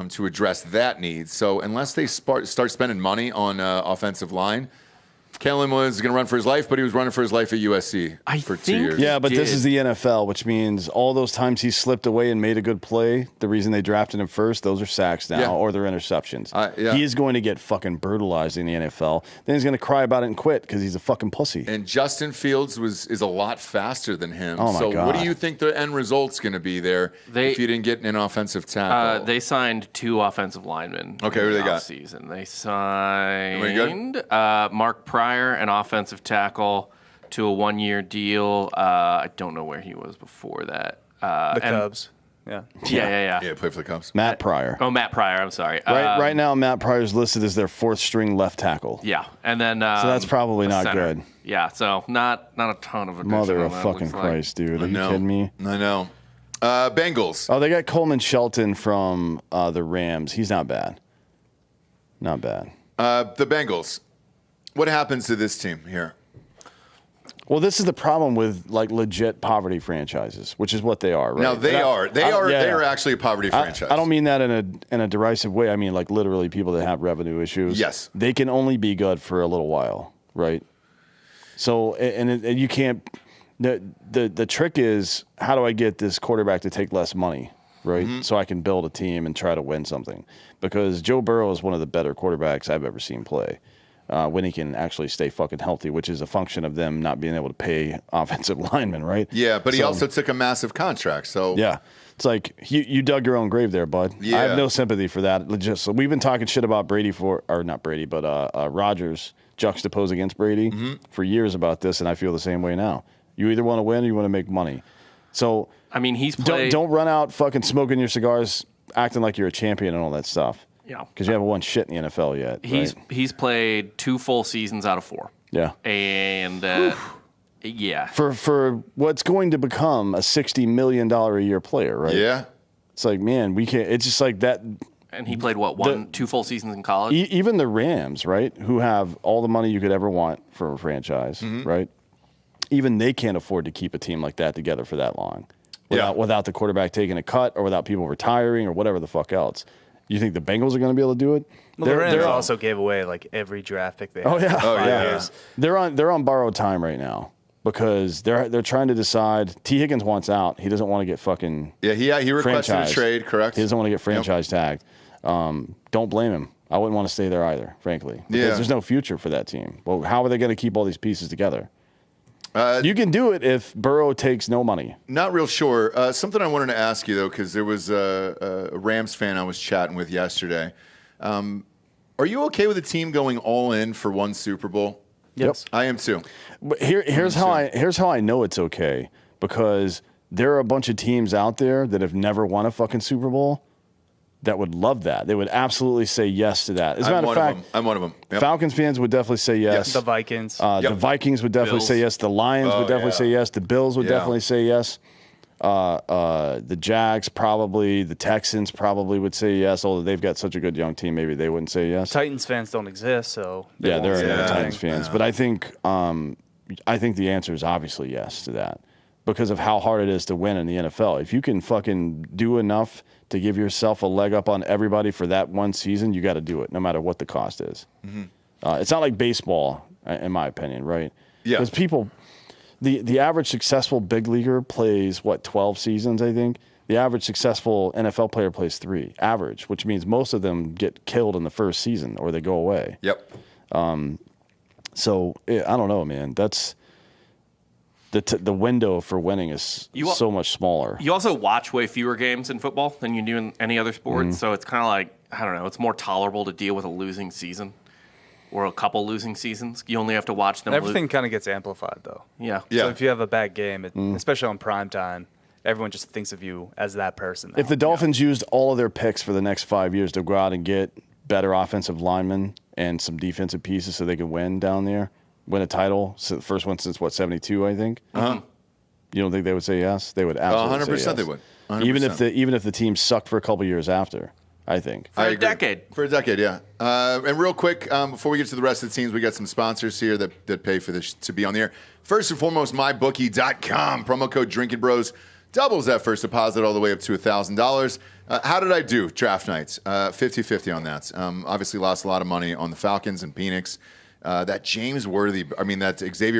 A: to address that need. So unless they start spending money on offensive line, Kellen was going to run for his life, but he was running for his life at USC for 2 years.
B: Yeah, but this
C: did.
B: is the NFL, which means all those times he slipped away and made a good play, the reason they drafted him first, those are sacks now,
A: Yeah.
B: or they're interceptions.
A: Yeah.
B: He is going to get fucking brutalized in the NFL. Then he's going to cry about it and quit because he's a fucking pussy.
A: And Justin Fields is a lot faster than him.
B: Oh, my
A: so
B: God.
A: what do you think the end result's going to be there if you didn't get an offensive tackle?
C: They signed 2 offensive linemen.
A: Okay,
C: in
A: who
C: the
A: they got?
C: Season. They
A: Anybody
C: signed Mark Pryor, an offensive tackle, to a 1-year deal. I don't know where he was before that.
D: The Cubs. Yeah.
C: Yeah.
A: Yeah, play for the Cubs.
B: Matt Pryor.
C: Oh, Matt Pryor. I'm sorry.
B: Right now, Matt Pryor's listed as their 4th string left tackle.
C: Yeah, and then
B: So that's probably
C: a
B: not
C: center.
B: good.
C: Yeah, so not a ton of addition
B: Mother
C: on
B: of
C: that,
B: fucking
C: looks like.
B: Christ, dude. Are you
A: know.
B: kidding me?
A: I know. Bengals.
B: Oh, they got Coleman Shelton from the Rams. He's not bad. Not bad.
A: The Bengals. What happens to this team here?
B: Well, this is the problem with like legit poverty franchises, which is what they are, right?
A: Now they are actually a poverty franchise.
B: I don't mean that in a derisive way. I mean like literally people that have revenue issues.
A: Yes.
B: They can only be good for a little while, right? So and you can't. The trick is how do I get this quarterback to take less money, right? So I can build a team and try to win something. Because Joe Burrow is one of the better quarterbacks I've ever seen play. When he can actually stay fucking healthy, which is a function of them not being able to pay offensive linemen, right?
A: Yeah, but he also took a massive contract, so
B: Yeah. It's like you dug your own grave there, bud.
A: Yeah.
B: I have no sympathy for that. Legit. So we've been talking shit about Brady not Brady, but Rodgers juxtaposed against Brady for years about this, and I feel the same way now. You either want to win or you want to make money. So
C: I mean, he's played.
B: don't run out fucking smoking your cigars, acting like you're a champion and all that stuff.
C: Yeah.
B: Because you haven't won shit in the NFL yet. right?
C: He's played 2 full seasons out of 4.
B: Yeah.
C: And yeah,
B: For what's going to become a $60 million a year player, right?
A: yeah.
B: It's like, man, we can't. It's just like that.
C: and he played what 2 full seasons in college.
B: Even the Rams, right, who have all the money you could ever want for a franchise, right? Even they can't afford to keep a team like that together for that long without the quarterback taking a cut or without people retiring or whatever the fuck else. You think the Bengals are going to be able to do it?
D: Well, the Rams also gave away like every draft pick they had.
B: Oh yeah,
D: for 5
A: yeah.
D: years.
B: They're on borrowed time right now because they're trying to decide. T. Higgins wants out. He doesn't want to get fucking
A: He requested
B: franchise.
A: a trade, correct?
B: He doesn't want to get franchise tagged. Don't blame him. I wouldn't want to stay there either, frankly. Because there's no future for that team. Well, how are they going to keep all these pieces together? You can do it if Burrow takes no money.
A: Not real sure. Something I wanted to ask you, though, because there was a Rams fan I was chatting with yesterday. Are you okay with the team going all in for one Super Bowl?
B: Yes.
A: I am too.
B: But here's how I know it's okay, because there are a bunch of teams out there that have never won a fucking Super Bowl, that would love that. They would absolutely say yes to that. As a matter of fact,
A: I'm one of them. Yep.
B: Falcons fans would definitely say yes.
D: The Vikings.
B: The Vikings would definitely
C: Bills.
B: say yes. The Lions would definitely say yes. The Bills would definitely say yes. The Jags probably. The Texans probably would say yes. Although they've got such a good young team, maybe they wouldn't say yes.
D: Titans fans don't exist, so
B: There are
D: won't say
B: no
D: anything.
B: Titans fans. But I think the answer is obviously yes to that because of how hard it is to win in the NFL. If you can fucking do enough to give yourself a leg up on everybody for that one season, you got to do it, no matter what the cost is. Mm-hmm. It's not like baseball, in my opinion, right?
A: Yeah.
B: Because people, the average successful big leaguer plays, 12 seasons, I think? The average successful NFL player plays 3, average, which means most of them get killed in the first season or they go away.
A: Yep.
B: So, I don't know, man. That's the window for winning is so much smaller.
C: You also watch way fewer games in football than you do in any other sport, so it's kind of like, I don't know, it's more tolerable to deal with a losing season or a couple losing seasons. You only have to watch them.
D: Everything kind of gets amplified, though.
C: Yeah.
D: So if you have a bad game, especially on prime time, everyone just thinks of you as that person.
B: If the Dolphins used all of their picks for the next 5 years to go out and get better offensive linemen and some defensive pieces so they can win down there, win a title, so the first one since, 72, I think?
A: Uh-huh.
B: You don't think they would say yes? They would absolutely
A: 100%
B: say yes.
A: they would. 100%.
B: Even if the team sucked for a couple years after, I think.
C: For a decade.
A: For a decade, yeah. And real quick, before we get to the rest of the teams, we got some sponsors here that pay for this to be on the air. First and foremost, mybookie.com. Promo code Drinkin' Bros doubles that first deposit all the way up to $1,000. How did I do draft nights? 50-50 on that. Obviously lost a lot of money on the Falcons and Phoenix. That Xavier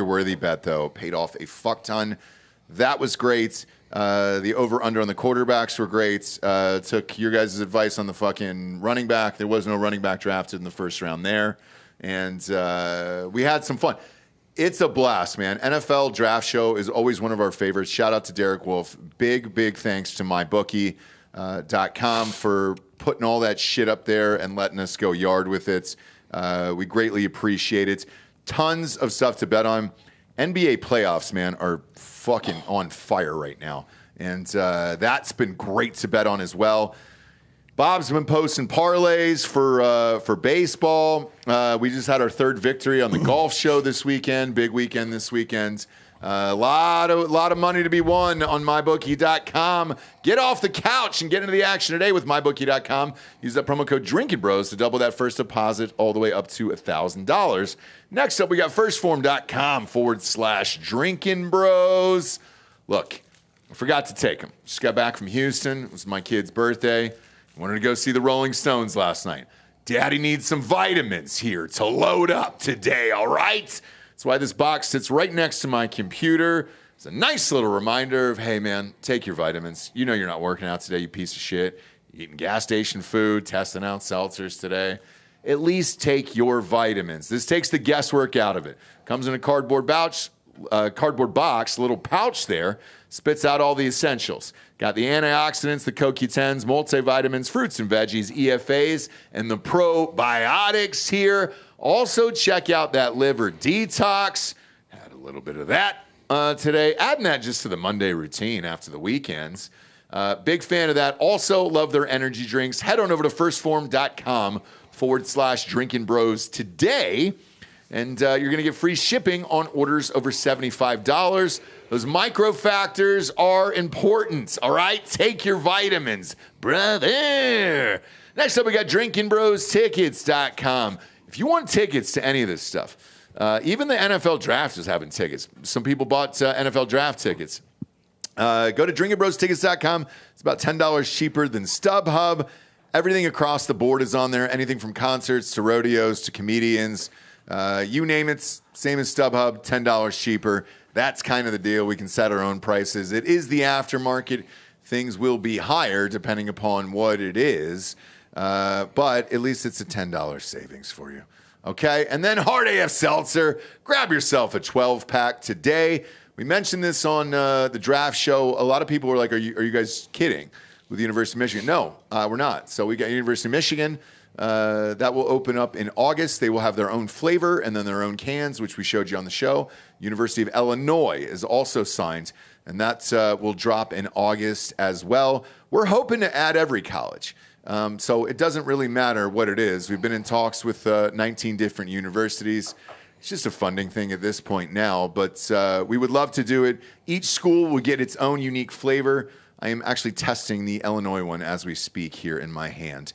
A: Worthy bet, though, paid off a fuck ton. That was great. The over-under on the quarterbacks were great. Took your guys' advice on the fucking running back. There was no running back drafted in the first round there. And we had some fun. It's a blast, man. NFL Draft Show is always one of our favorites. Shout out to Derek Wolf. Big, big thanks to mybookie.com for putting all that shit up there and letting us go yard with it. We greatly appreciate it. Tons of stuff to bet on. NBA playoffs, man, are fucking on fire right now. And that's been great to bet on as well. Bob's been posting parlays for baseball. We just had our third victory on the golf show this weekend. Big weekend this weekend. A lot of money to be won on mybookie.com. Get off the couch and get into the action today with mybookie.com. Use that promo code Drinkin' Bros to double that first deposit all the way up to $1,000. Next up, we got firstform.com/Drinkin' Bros. Look, I forgot to take them. Just got back from Houston. It was my kid's birthday. Wanted to go see the Rolling Stones last night. Daddy needs some vitamins here to load up today, all right? That's why this box sits right next to my computer. It's a nice little reminder of, hey, man, take your vitamins. You know you're not working out today, you piece of shit. You're eating gas station food, testing out seltzers today. At least take your vitamins. This takes the guesswork out of it. Comes in a cardboard box, little pouch there, spits out all the essentials. Got the antioxidants, the CoQ10s, multivitamins, fruits and veggies, EFAs, and the probiotics here. Also, check out that liver detox. Had a little bit of that today. Adding that just to the Monday routine after the weekends. Big fan of that. Also, love their energy drinks. Head on over to firstform.com/Drinkin' Bros today. And you're going to get free shipping on orders over $75. Those micro factors are important, all right? Take your vitamins, brother. Next up, we got drinkinbrostickets.com. If you want tickets to any of this stuff, even the NFL draft is having tickets. Some people bought NFL draft tickets. Go to drinkinbrostickets.com. It's about $10 cheaper than StubHub. Everything across the board is on there. Anything from concerts to rodeos to comedians. You name it, same as StubHub, $10 cheaper. That's kind of the deal. We can set our own prices. It is the aftermarket. Things will be higher depending upon what it is. But at least it's a $10 savings for you. Okay? And then Hard AF Seltzer. Grab yourself a 12-pack today. We mentioned this on the draft show. A lot of people were like, are you guys kidding with the University of Michigan? No, we're not. So we got University of Michigan. That will open up in August. They will have their own flavor and then their own cans, which we showed you on the show. University of Illinois is also signed, and that will drop in August as well. We're hoping to add every college. So it doesn't really matter what it is. We've been in talks with 19 different universities. It's just a funding thing at this point now, but we would love to do it. Each school will get its own unique flavor. I am actually testing the Illinois one as we speak here in my hand.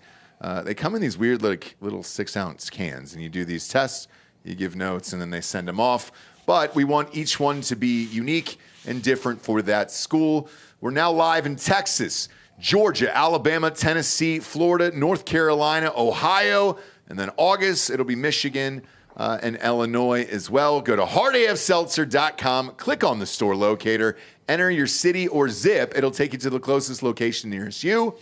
A: They come in these weird little 6-ounce cans, and you do these tests, you give notes, and then they send them off. But we want each one to be unique and different for that school. We're now live in Texas, Georgia, Alabama, Tennessee, Florida, North Carolina, Ohio, and then August, it'll be Michigan and Illinois as well. Go to hardafseltzer.com, click on the store locator, enter your city or zip. It'll take you to the closest location nearest you.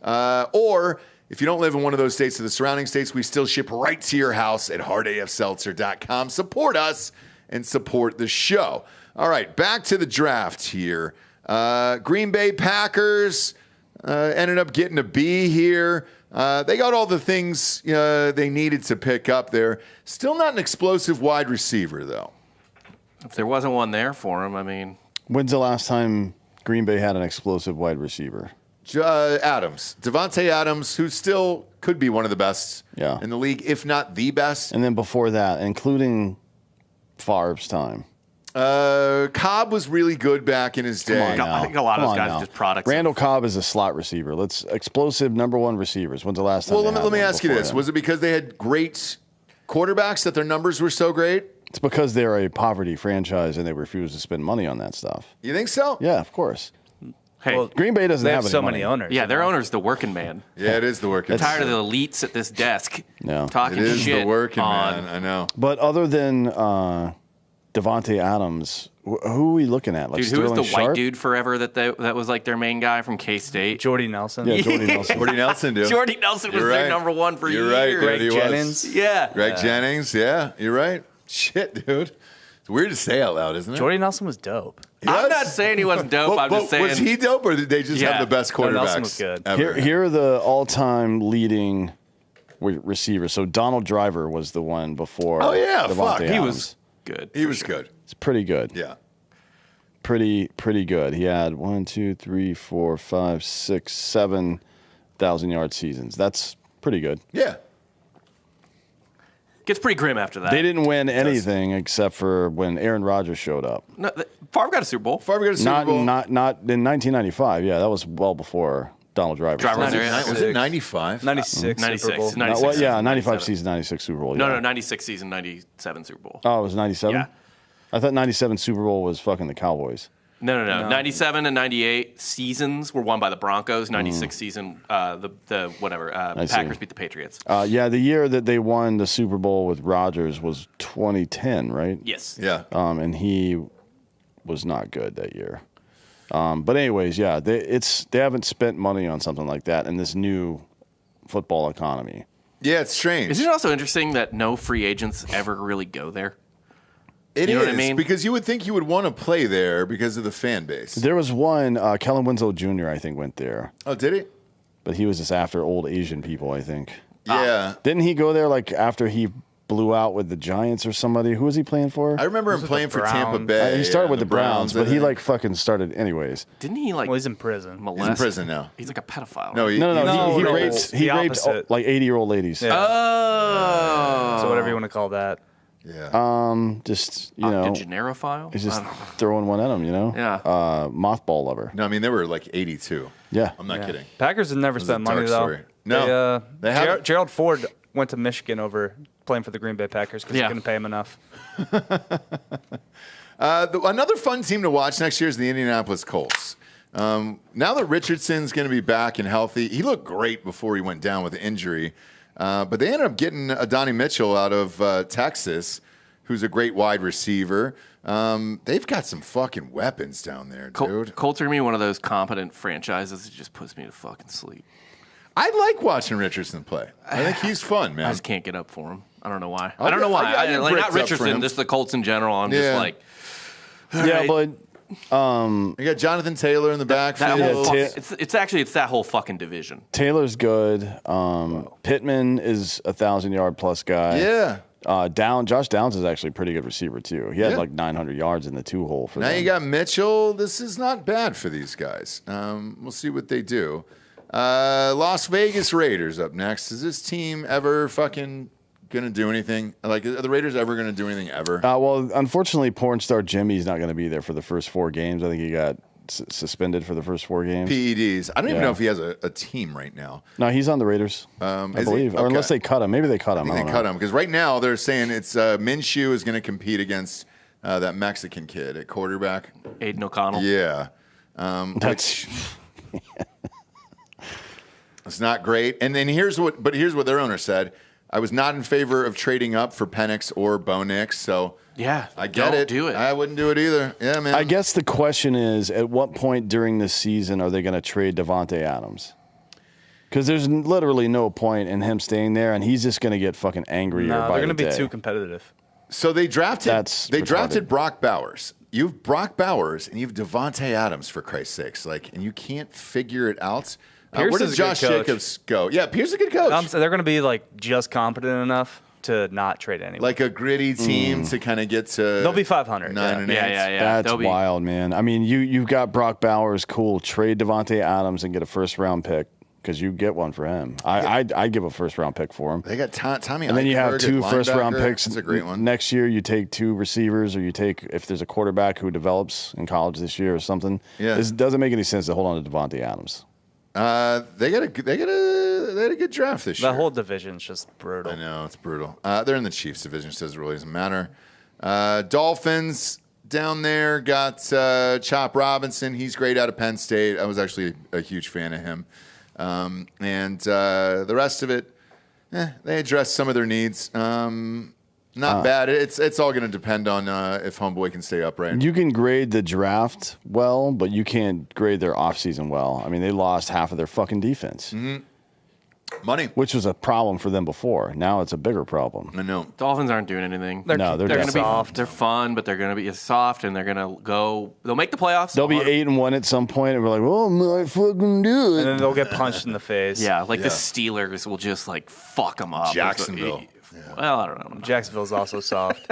A: Or if you don't live in one of those states or the surrounding states, we still ship right to your house at hardafseltzer.com. Support us and support the show. All right, back to the draft here. Green Bay Packers ended up getting a B here. They got all the things they needed to pick up there. Still not an explosive wide receiver, though.
C: If there wasn't one there for him, I mean.
B: When's the last time Green Bay had an explosive wide receiver?
A: Adams. Devontae Adams, who still could be one of the best in the league, if not the best.
B: And then before that, including Favre's time.
A: Cobb was really good back in his day.
C: I think a lot of those guys are just products.
B: Randall Cobb is a slot receiver. Explosive number one receivers. When's the last time?
A: Well, let me ask you this. Was it because they had great quarterbacks that their numbers were so great?
B: It's because they're a poverty franchise and they refuse to spend money on that stuff.
A: You think so?
B: Yeah, of course.
C: Hey,
D: Well,
B: Green Bay doesn't
D: They
B: have
D: have
B: any
D: so
B: money.
D: many owners.
C: yeah, their owner's the working man.
A: Yeah, it is the working.
C: I'm tired of the elites at this desk
B: Yeah.
C: talking
A: It is
C: shit
A: the working
C: on.
A: man. I know.
B: But other than Devontae Adams, who are we looking at? Like
C: Dude, who was
B: Sterling
C: the
B: Sharp?
C: white dude forever that was like their main guy from K-State?
D: Jordy Nelson.
B: Yeah, Jordy Nelson.
A: Jordy Nelson, dude.
C: Jordy Nelson was
A: You're
C: their
A: right.
C: number one for
A: You're
C: years.
A: right.
D: Greg
A: He was.
D: Jennings.
C: Yeah.
A: Greg Jennings. Yeah, you're right. Shit, dude. It's weird to say out loud, isn't it?
D: Jordy Nelson was dope.
C: I'm
A: Yes.
C: not saying he wasn't dope. I'm just saying.
A: Was he dope, or did they just
C: Yeah.
A: have the best
D: No,
A: quarterbacks
D: Nelson was good.
A: ever?
B: Here are the all-time leading receivers. So Donald Driver was the one before.
A: Oh, yeah,
B: Devontae
A: fuck. He
B: Adams.
C: was good.
A: He was good.
B: It's pretty good.
A: Yeah.
B: Pretty good. He had 1, 2, 3, 4, 5, 6, 7,000-yard seasons. That's pretty good.
A: Yeah.
C: Gets pretty grim after that.
B: They didn't win anything except for when Aaron Rodgers showed up.
C: No, Favre got a Super Bowl.
A: Favre got a Super Bowl.
B: Not in 1995. Yeah, that was well before Donald Driver.
C: Driver was
B: started.
C: there.
A: Was it 95?
D: 96.
C: 96.
D: Super Bowl.
C: 96
B: Well, yeah,
C: season,
B: 95
C: 97.
B: season, 96 Super Bowl.
C: No,
B: yeah.
C: no, 96 season, 97 Super Bowl.
B: Oh, it was 97?
C: Yeah.
B: I thought 97 Super Bowl was fucking the Cowboys.
C: No. 97 and 98 seasons were won by the Broncos. 96 season, the whatever,
B: see.
C: Packers beat the Patriots.
B: Yeah, the year that they won the Super Bowl with Rodgers was 2010, right?
C: Yes.
A: Yeah.
B: And he was not good that year. But anyways, yeah, they haven't spent money on something like that in this new football economy.
A: Yeah, it's strange.
C: Isn't it also interesting that no free agents ever really go there?
A: It
C: You know
A: is,
C: what I mean?
A: because you would think you would want to play there because of the fan base.
B: There was one, Kellen Winslow Jr., I think, went there.
A: Oh, did he?
B: But he was just after old Asian people, I think.
A: Yeah.
B: Didn't he go there like after he blew out with the Giants or somebody? Who was he playing for?
A: I remember him
D: with
A: playing
D: the
A: for Tampa
D: Browns?
A: Bay.
B: He started
A: and
B: with the Browns,
A: I
B: but he
A: think.
B: like fucking started anyways.
C: Didn't he like
D: Well, he's in prison.
C: molest?
A: He's in prison now.
C: He's like a pedophile.
A: No,
C: right?
B: No, he
D: no,
B: raped
D: the opposite.
B: like 80-year-old ladies.
D: Yeah.
C: Oh.
D: So whatever you want to call that.
A: Yeah.
B: Just, you know,
C: Octogenerophile?
B: he's just
C: I don't know.
B: throwing one at him, you know?
C: Yeah.
B: Mothball lover.
A: No, I mean, they were like 82.
B: Yeah.
A: I'm not kidding.
D: Packers have never
A: was
D: spent
A: a dark
D: money, though.
A: story. No, they haven't.
D: Gerald Ford went to Michigan over playing for the Green Bay Packers because
C: Yeah.
D: he couldn't pay him enough.
A: Another fun team to watch next year is the Indianapolis Colts. Now that Richardson's going to be back and healthy, he looked great before he went down with the injury. But they ended up getting Adonai Mitchell out of Texas, who's a great wide receiver. They've got some fucking weapons down there, dude.
C: Colts are going to be one of those competent franchises that just puts me to fucking sleep.
A: I like watching Richardson play. I think he's fun, man.
C: I just can't get up for him. I don't know why.
A: I'll
C: I don't know
A: get-
C: why.
A: I get
C: Like,
A: bricks
C: not
A: up for
C: Richardson,
A: him.
C: just the Colts in general. I'm
A: Yeah.
C: just like,
B: Yeah, but
A: You got Jonathan Taylor in the
C: that
A: backfield.
C: whole
B: Yeah,
C: it's that whole fucking division.
B: Taylor's good. Pittman is a 1,000-yard plus guy.
A: Yeah.
B: Josh Downs is actually a pretty good receiver too. He had
A: Yeah.
B: like 900 yards in the two-hole for
A: Now
B: them.
A: you got Mitchell. This is not bad for these guys. We'll see what they do. Las Vegas Raiders up next. Is this team ever fucking going to do anything? Like, are the Raiders ever going to do anything ever?
B: Well, unfortunately, porn star Jimmy's not going to be there for the first 4 games. I think he got suspended for the first 4 games.
A: PEDs. I don't even know if he has a team right now.
B: No, he's on the Raiders, I believe. Or unless they cut him. Maybe they cut him.
A: I think they cut him because right now they're saying it's Minshew is going to compete against that Mexican kid at quarterback.
C: Aiden O'Connell.
A: Yeah.
B: That's
A: It's not great. And then here's what their owner said. I was not in favor of trading up for Penix or Bo Nix, so
C: yeah,
A: I get it.
C: Do it.
A: I wouldn't do it either. Yeah, man.
B: I guess the question is, at what point during this season are they going to trade Devontae Adams? Because there's literally no point in him staying there, and he's just going to get fucking angrier by the day.
D: They're going to be too competitive.
A: So they drafted
B: Retarded.
A: drafted Brock Bowers. You've Brock Bowers and you've Devontae Adams, for Christ's sakes. Like, and you can't figure it out.
D: Pierce
A: where
D: is
A: does
D: a
A: Josh
D: good coach.
A: Jacobs go? Yeah, Pierce is a good coach.
D: So they're going to be like just competent enough to not trade anyone.
A: Like a gritty team to kind of get to.
D: They'll be 500.
A: 9 and 8.
C: Yeah.
B: That's wild, man. I mean, you've got Brock Bowers, cool. Trade Devontae Adams and get a first-round pick because you get one for him. I'd give a first-round pick for him.
A: They got Tommy.
B: And then you have
A: Eichenberg
B: 2
A: at
B: first-round
A: linebacker.
B: picks.
A: That's a great one.
B: Next year, you take 2 receivers, or you take, if there's a quarterback who develops in college this year or something.
A: Yeah.
B: It doesn't make any sense to hold on to Devontae Adams.
A: They had a good draft this year.
D: The whole division's just brutal.
A: I know, it's brutal. They're in the Chiefs division, so it really doesn't matter. Dolphins down there got Chop Robinson. He's great out of Penn State. I was actually a huge fan of him. And the rest of it, they addressed some of their needs. Not bad. It's all going to depend on if Homeboy can stay upright.
B: You can grade the draft well, but you can't grade their offseason well. I mean, they lost half of their fucking defense.
A: Mm-hmm. Money.
B: Which was a problem for them before. Now it's a bigger problem.
A: I know.
C: Dolphins aren't doing anything.
B: They're
C: going to be
B: definitely
C: soft. They're fun, but they're going to be soft, and they're going to go. They'll make the playoffs.
B: They'll be 8-1 at some point, and we're like, "Oh my fucking do it!"
D: And then they'll get punched in the face.
C: Yeah, like the Steelers will just like fuck them up.
A: Jacksonville.
C: Well, I don't know.
D: Jacksonville's also soft.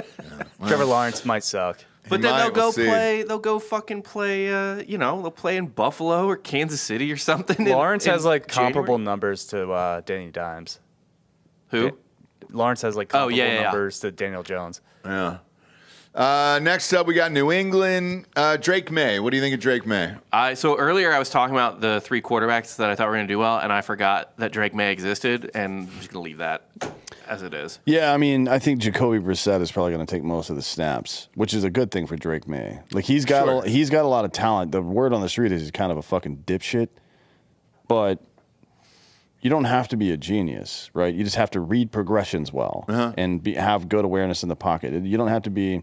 D: Trevor Lawrence might suck.
C: But then they'll go play. They'll go fucking play. They'll play in Buffalo or Kansas City or something.
D: Lawrence has like
C: January.
D: comparable numbers to Danny Dimes.
C: Who?
D: Lawrence has like comparable
C: yeah.
D: numbers to Daniel Jones.
A: Yeah. Next up, we got New England. Drake May. What do you think of Drake May?
C: So earlier I was talking about the 3 quarterbacks that I thought were going to do well, and I forgot that Drake May existed, and I'm just going to leave that as it is.
B: Yeah, I mean, I think Jacoby Brissett is probably going to take most of the snaps, which is a good thing for Drake May. Like he's got a lot of talent. The word on the street is he's kind of a fucking dipshit, but you don't have to be a genius, right? You just have to read progressions well and have good awareness in the pocket. You don't have to be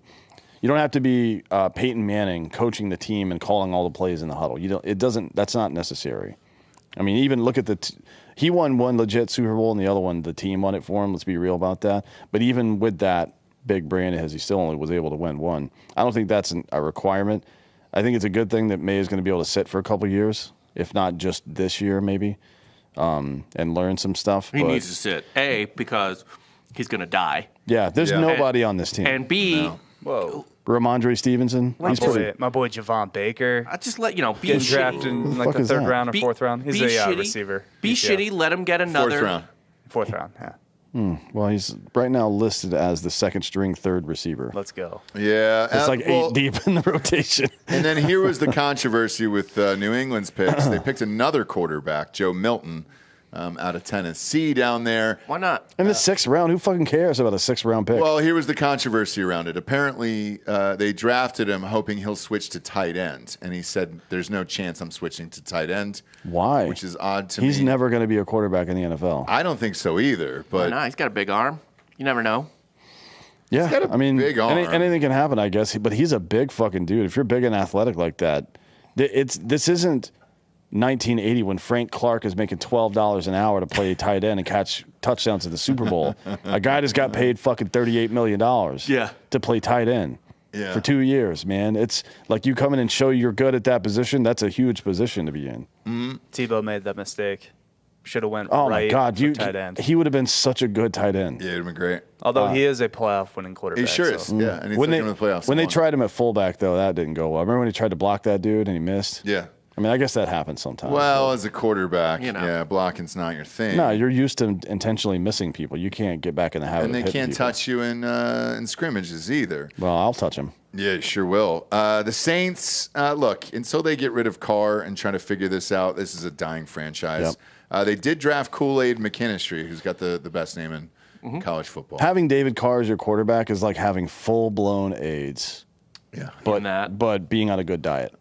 B: Peyton Manning coaching the team and calling all the plays in the huddle. That's not necessary. I mean, even look at he won one legit Super Bowl and the other one, the team won it for him. Let's be real about that. But even with that big brain it has, he still only was able to win one. I don't think that's a requirement. I think it's a good thing that May is going to be able to sit for a couple years, if not just this year maybe, and learn some stuff.
C: He needs to sit. A, because he's going to die.
B: Yeah, there's nobody on this team.
C: And B,
D: Whoa.
B: Ramondre Stevenson.
D: My boy Javon Baker.
C: I just let be
D: getting drafted in like the 3rd round or 4th round. He's a receiver.
C: Be shitty. Let him get another
D: 4th round. Yeah.
B: Well, he's right now listed as the 2nd-string 3rd receiver.
D: Let's go.
A: Yeah.
B: It's like 8 deep in the rotation.
A: And then here was the controversy with New England's picks. They picked another quarterback, Joe Milton, out of Tennessee down there.
C: Why not?
B: In the 6th round, who fucking cares about a 6th-round pick?
A: Well, here was the controversy around it. Apparently, they drafted him hoping he'll switch to tight end. And he said, there's no chance I'm switching to tight end.
B: Why?
A: Which is odd to me.
B: He's never going to be a quarterback in the NFL.
A: I don't think so either. But
C: Why not? He's got a big arm. You never know.
B: Yeah,
A: got a big arm.
B: Anything can happen, I guess. But he's a big fucking dude. If you're big and athletic like that, this isn't 1980 when Frank Clark is making $12 an hour to play tight end and catch touchdowns at the Super Bowl. A guy just got paid fucking $38 million to play tight end for 2 years, man. It's like you come in and show you're good at that position. That's a huge position to be in.
D: Mm-hmm. Tebow made that mistake. Should have went
B: oh
D: right
B: my God,
D: for tight end.
B: He would have been such a good tight end.
A: Yeah, it would have been great.
D: Although he is a playoff winning quarterback.
A: He sure is. Yeah, and he's
B: When
A: in the playoffs.
B: they tried him at fullback, though, that didn't go well. Remember when he tried to block that dude and he missed?
A: Yeah.
B: I mean, I guess that happens sometimes.
A: Well, as a quarterback,
C: You know.
A: yeah, blocking's not your thing.
B: no, you're used to intentionally missing people. You can't get back in the habit
A: and they
B: of hitting
A: can't
B: people.
A: touch you in scrimmages either.
B: Well, I'll touch him.
A: Yeah, you sure will. The Saints, look, until they get rid of Carr and try to figure this out, this is a dying franchise. They did draft Kool-Aid McKinstry, who's got the best name in college football.
B: Having David Carr as your quarterback is like having full-blown AIDS,
A: Yeah.
B: but being on a good diet.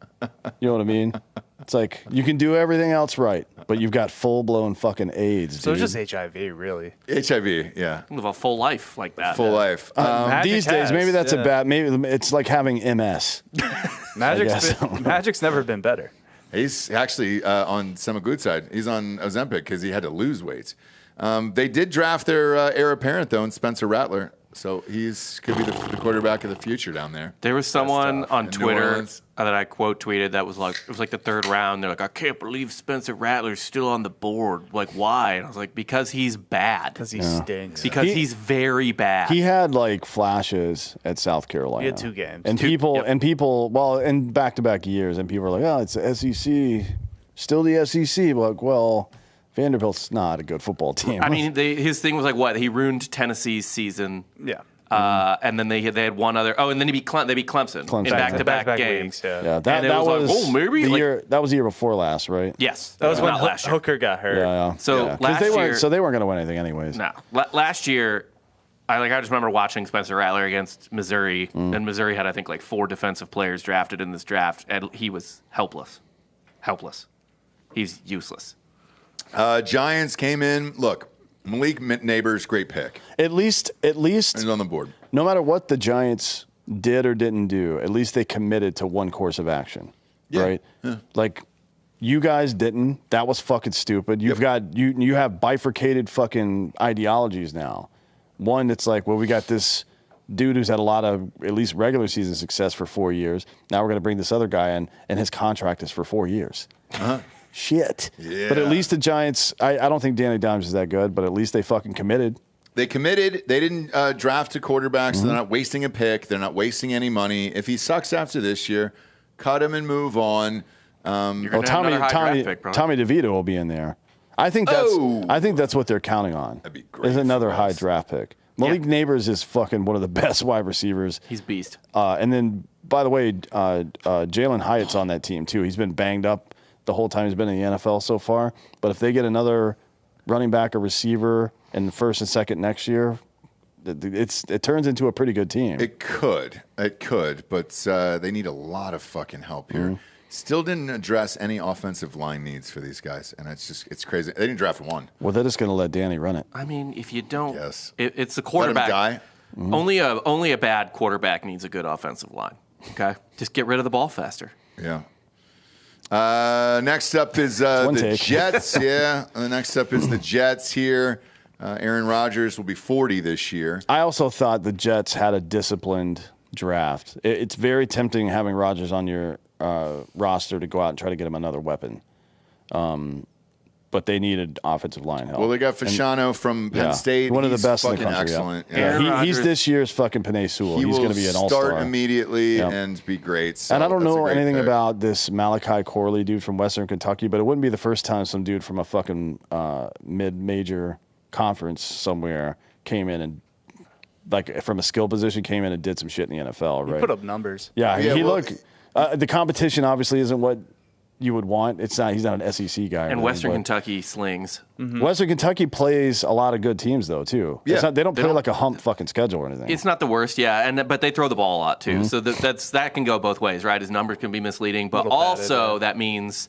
B: You know what I mean? It's like you can do everything else right, but you've got full-blown fucking AIDS,
D: So
B: dude.
D: it's just HIV, really.
A: HIV, yeah.
C: Live a full life like that.
A: Full life.
D: Magic
B: These days,
D: has,
B: maybe that's a
D: yeah.
B: bad. Maybe it's like having MS. guess.
D: Magic's never been better.
A: He's actually on semaglutide. He's on Ozempic because he had to lose weight. They did draft their heir apparent, though, in Spencer Rattler. So he's could be the quarterback of the future down there.
C: There was someone
A: tough.
C: on
A: In New
C: Twitter
A: Orleans.
C: that I quote tweeted that was like, it was like the third round. They're like, I can't believe Spencer Rattler's still on the board. Like, why? And I was like, because he's bad.
D: Because he stinks.
C: Because he's very bad.
B: He had like flashes at South Carolina.
D: He had 2 games.
B: And people, well, in back-to-back years, and people were like, "Oh, it's the SEC, still the SEC." Like, well, Vanderbilt's not a good football team.
C: I mean, his thing was like, what? He ruined Tennessee's season.
D: Yeah.
C: And then they had one other. Oh, and then they beat Clemson in back-to-back games.
D: weeks, yeah.
B: yeah, that
C: and it was
B: was
C: like, oh, maybe,
B: the
C: like-
B: year. That was the year before last, right?
C: Yes,
D: That was when
C: not last year.
D: Hooker got hurt.
B: Yeah.
C: So
B: yeah. 'Cause
C: last
B: they weren't,
C: year-
B: so they weren't going to win anything anyways.
C: No, last year, I just remember watching Spencer Rattler against Missouri, and Missouri had I think like 4 defensive players drafted in this draft, and he was helpless. He's useless.
A: Giants came in. Look, Malik Neighbors, great pick.
B: At least,
A: He's on the board.
B: no matter what the Giants did or didn't do, at least they committed to one course of action, right?
A: Yeah.
B: Like you guys didn't. That was fucking stupid. You've got you have bifurcated fucking ideologies now. One that's like, well, we got this dude who's had a lot of at least regular season success for 4 years. Now we're going to bring this other guy in, and his contract is for 4 years. Shit.
A: Yeah.
B: But at least the Giants, I don't think Danny Dimes is that good, but at least they fucking committed.
A: They committed. They didn't draft a quarterback, so they're not wasting a pick. They're not wasting any money. If he sucks after this year, cut him and move on.
C: You're
B: Well,
C: gonna have another high draft pick, brother.
B: Tommy DeVito will be in there. I think that's what they're counting on.
A: That'd be great
B: Is another
A: for
B: high
A: us.
B: draft pick. Malik Neighbors is fucking one of the best wide receivers.
C: He's beast.
B: And then, by the way, Jalen Hyatt's on that team too. He's been banged up the whole time he's been in the NFL so far. But if they get another running back or receiver in the first and second next year, it turns into a pretty good team.
A: It could, but they need a lot of fucking help here. Still didn't address any offensive line needs for these guys, and it's crazy. They didn't draft one.
B: Well, they're just going to let Danny run it.
C: I mean, if you don't,
A: Yes.
C: it's the
A: Let him
C: quarterback.
A: die.
C: Only a bad quarterback needs a good offensive line. Okay, just get rid of the ball faster.
A: Yeah. Next up is
B: one
A: the
B: take.
A: Jets. Yeah. Next up is the Jets here. Aaron Rodgers will be 40 this year.
B: I also thought the Jets had a disciplined draft. It's very tempting having Rodgers on your roster to go out and try to get him another weapon. But they needed offensive line help.
A: Well, they got Fasciano from Penn State.
B: One of the
A: He's
B: best in the
A: fucking
B: country.
A: excellent.
B: Yeah.
C: Aaron
B: He's
C: Rodgers-
B: this year's fucking Penei Sewell.
A: He
B: He's
A: will
B: going to be an all-star.
A: start immediately
B: Yeah.
A: and be great. So
B: And I don't
A: that's a
B: know
A: great
B: anything
A: pick.
B: about this Malachi Corley dude from Western Kentucky, but it wouldn't be the first time some dude from a fucking mid-major conference somewhere came in and, like, from a skill position, came in and did some shit in the NFL, right?
D: Put up numbers.
B: Yeah,
A: Yeah,
B: he
A: well-
B: looked. The competition obviously isn't what you would want. It's not. He's not an SEC guy. or
C: And
B: anything,
C: Western
B: but
C: Kentucky slings.
B: Western Kentucky plays a lot of good teams though too.
A: Yeah.
B: It's not, they don't
C: They
B: play
C: don't-
B: like a hump fucking schedule or anything.
C: It's not the worst, yeah, but they throw the ball a lot too. So that can go both ways, right? His numbers can be misleading, but
D: Little batted,
C: also
D: yeah.
C: that means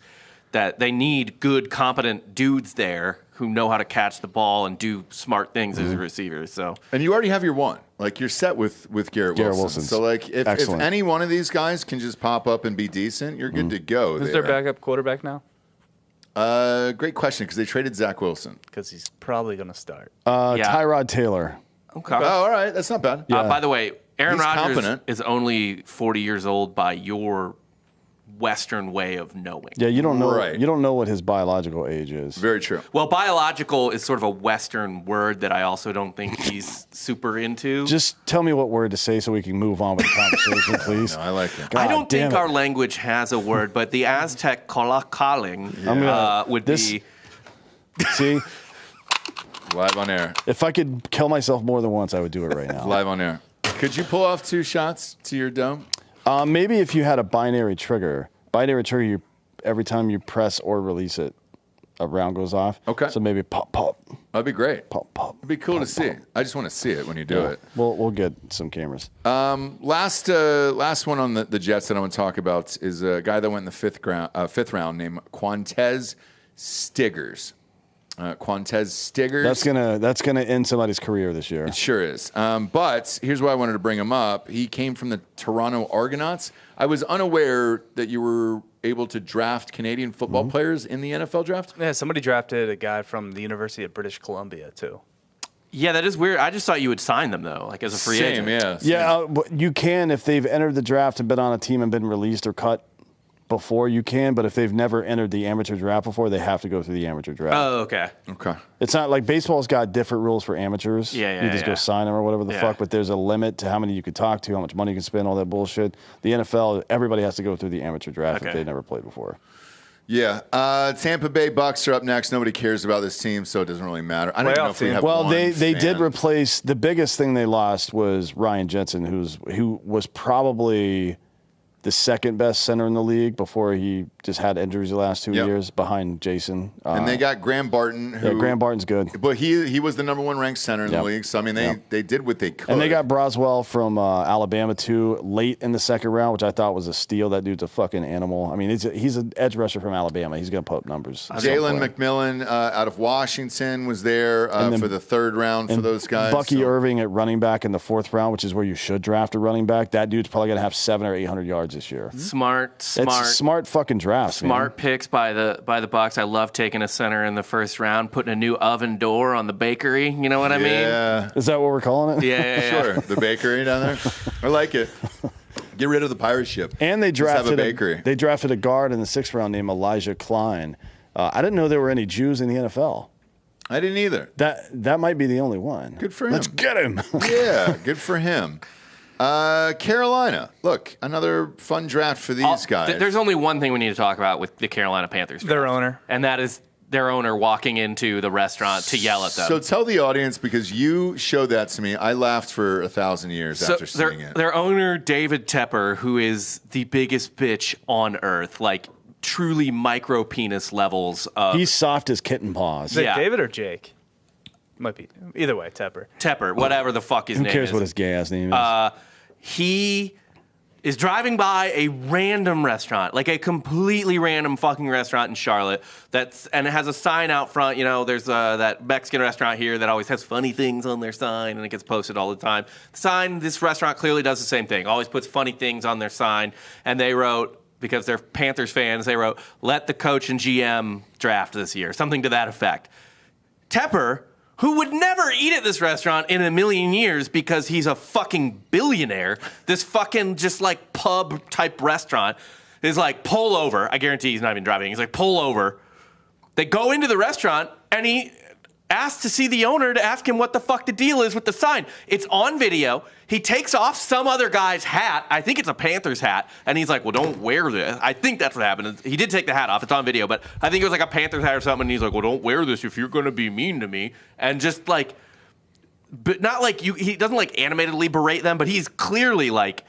C: that they need good, competent dudes there who know how to catch the ball and do smart things as a receiver. So
A: And you already have your one. Like, you're set with Garrett Wilson.
B: Wilson's
A: So, like, if
B: excellent.
A: any one of these guys can just pop up and be decent, you're good to go.
D: Who's their backup quarterback now?
A: Great question, because they traded Zach Wilson.
D: Because he's probably going to start.
C: Yeah.
B: Tyrod Taylor.
C: okay.
A: Oh, all right. That's not bad.
B: Yeah.
C: By the way, Aaron
A: He's
C: Rodgers
A: competent.
C: is only 40 years old by your Western way of knowing.
B: Yeah, you don't know.
A: Right.
B: You don't know what his biological age is.
A: Very true.
C: Well, biological is sort of a Western word that I also don't think he's super into.
B: Just tell me what word to say so we can move on with the conversation, please.
A: No, I like it.
C: I don't think
B: damn it.
C: our language has a word, but the Aztec calling would be.
B: See,
A: Live on air.
B: if I could kill myself more than once, I would do it right now.
A: Live on air. Could you pull off 2 shots to your dome?
B: Maybe if you had a binary trigger. Every time you press or release it, a round goes off.
A: Okay.
B: So maybe pop, pop,
A: That'd be great.
B: pop, pop.
A: It'd be cool to see. I just want to see it when you do it.
B: We'll get some cameras.
A: Last one on the Jets that I want to talk about is a guy that went in the fifth round named Quantez Stiggers. Quantez Stiggers.
B: That's gonna end somebody's career this year.
A: It sure is. But here's why I wanted to bring him up. He came from the Toronto Argonauts. I was unaware that you were able to draft Canadian football players in the NFL draft.
D: Yeah, somebody drafted a guy from the University of British Columbia too.
C: Yeah, that is weird. I just thought you would sign them though, like as a free agent.
A: Yeah.
B: Yeah, you can if they've entered the draft and been on a team and been released or cut before, you can. But if they've never entered the amateur draft before, they have to go through the amateur draft.
C: Oh, okay.
A: Okay.
B: It's not like baseball's got different rules for amateurs.
C: Yeah,
B: You just go sign them or whatever the
C: Yeah.
B: fuck, but there's a limit to how many you could talk to, how much money you can spend, all that bullshit. The NFL, everybody has to go through the amateur draft if
C: Okay.
B: they never played before.
A: Yeah. Tampa Bay Bucks are up next. Nobody cares about this team, so it doesn't really matter. I don't even know if we have
B: Well,
A: one
B: they did
A: fan.
B: replace, the biggest thing they lost was Ryan Jensen, who was probably the second best center in the league before he just had injuries the last 2 years behind Jason.
A: And they got Graham Barton. Who,
B: Graham Barton's good.
A: But he was the number 1 ranked center in the league. So, I mean, they did what they could.
B: And they got Broswell from Alabama, too, late in the second round, which I thought was a steal. That dude's a fucking animal. I mean, he's an edge rusher from Alabama. He's going to put up numbers.
A: Jalen McMillan out of Washington was there for the third round for those guys.
B: Bucky Irving at running back in the 4th round, which is where you should draft a running back. That dude's probably going to have 700 or 800 yards this year.
C: Smart.
B: It's smart fucking drafts,
C: Smart picks by the Bucks. I love taking a center in the first round, putting a new oven door on the bakery. You know what I mean?
A: Yeah.
B: Is that what we're calling it?
C: Yeah.
A: Sure. The bakery down there. I like it. Get rid of the pirate ship.
B: And they
A: Just have
B: drafted
A: a bakery.
B: They drafted a guard in the 6th round named Elijah Klein. I didn't know there were any Jews in the NFL.
A: I didn't either.
B: That might be the only one.
A: Good for him.
B: Let's get him.
A: Yeah, good for him. Carolina. Look, another fun draft for these guys.
C: There's only one thing we need to talk about with the Carolina Panthers.
D: Their
C: draft,
D: owner.
C: And that is their owner walking into the restaurant to yell at them.
A: So tell the audience, because you showed that to me. I laughed for 1,000 years after seeing it.
C: Their owner, David Tepper, who is the biggest bitch on earth, like truly micro penis levels of
B: He's soft as kitten paws.
D: Is it
C: Yeah.
D: David or Jake? Might be. Either way, Tepper.
C: Tepper, whatever the fuck his
B: Who
C: name
B: cares
C: is.
B: what his gay ass name is?
C: He is driving by a random restaurant, like a completely random fucking restaurant in Charlotte. And it has a sign out front. You know, there's that Mexican restaurant here that always has funny things on their sign, and it gets posted all the time. The sign, this restaurant clearly does the same thing. Always puts funny things on their sign. And they wrote, because they're Panthers fans, they wrote, "Let the coach and GM draft this year," something to that effect. Tepper, who would never eat at this restaurant in a million years because he's a fucking billionaire, this fucking just like pub type restaurant, is like, pull over. I guarantee he's not even driving. He's like, pull over. They go into the restaurant and he asks to see the owner to ask him what the fuck the deal is with the sign. It's on video. He takes off some other guy's hat. I think it's a Panthers hat. And he's like, well, don't wear this. I think that's what happened. He did take the hat off. It's on video. But I think it was like a Panthers hat or something. And he's like, well, don't wear this if you're going to be mean to me. And just like, but not like he doesn't like animatedly berate them, but he's clearly like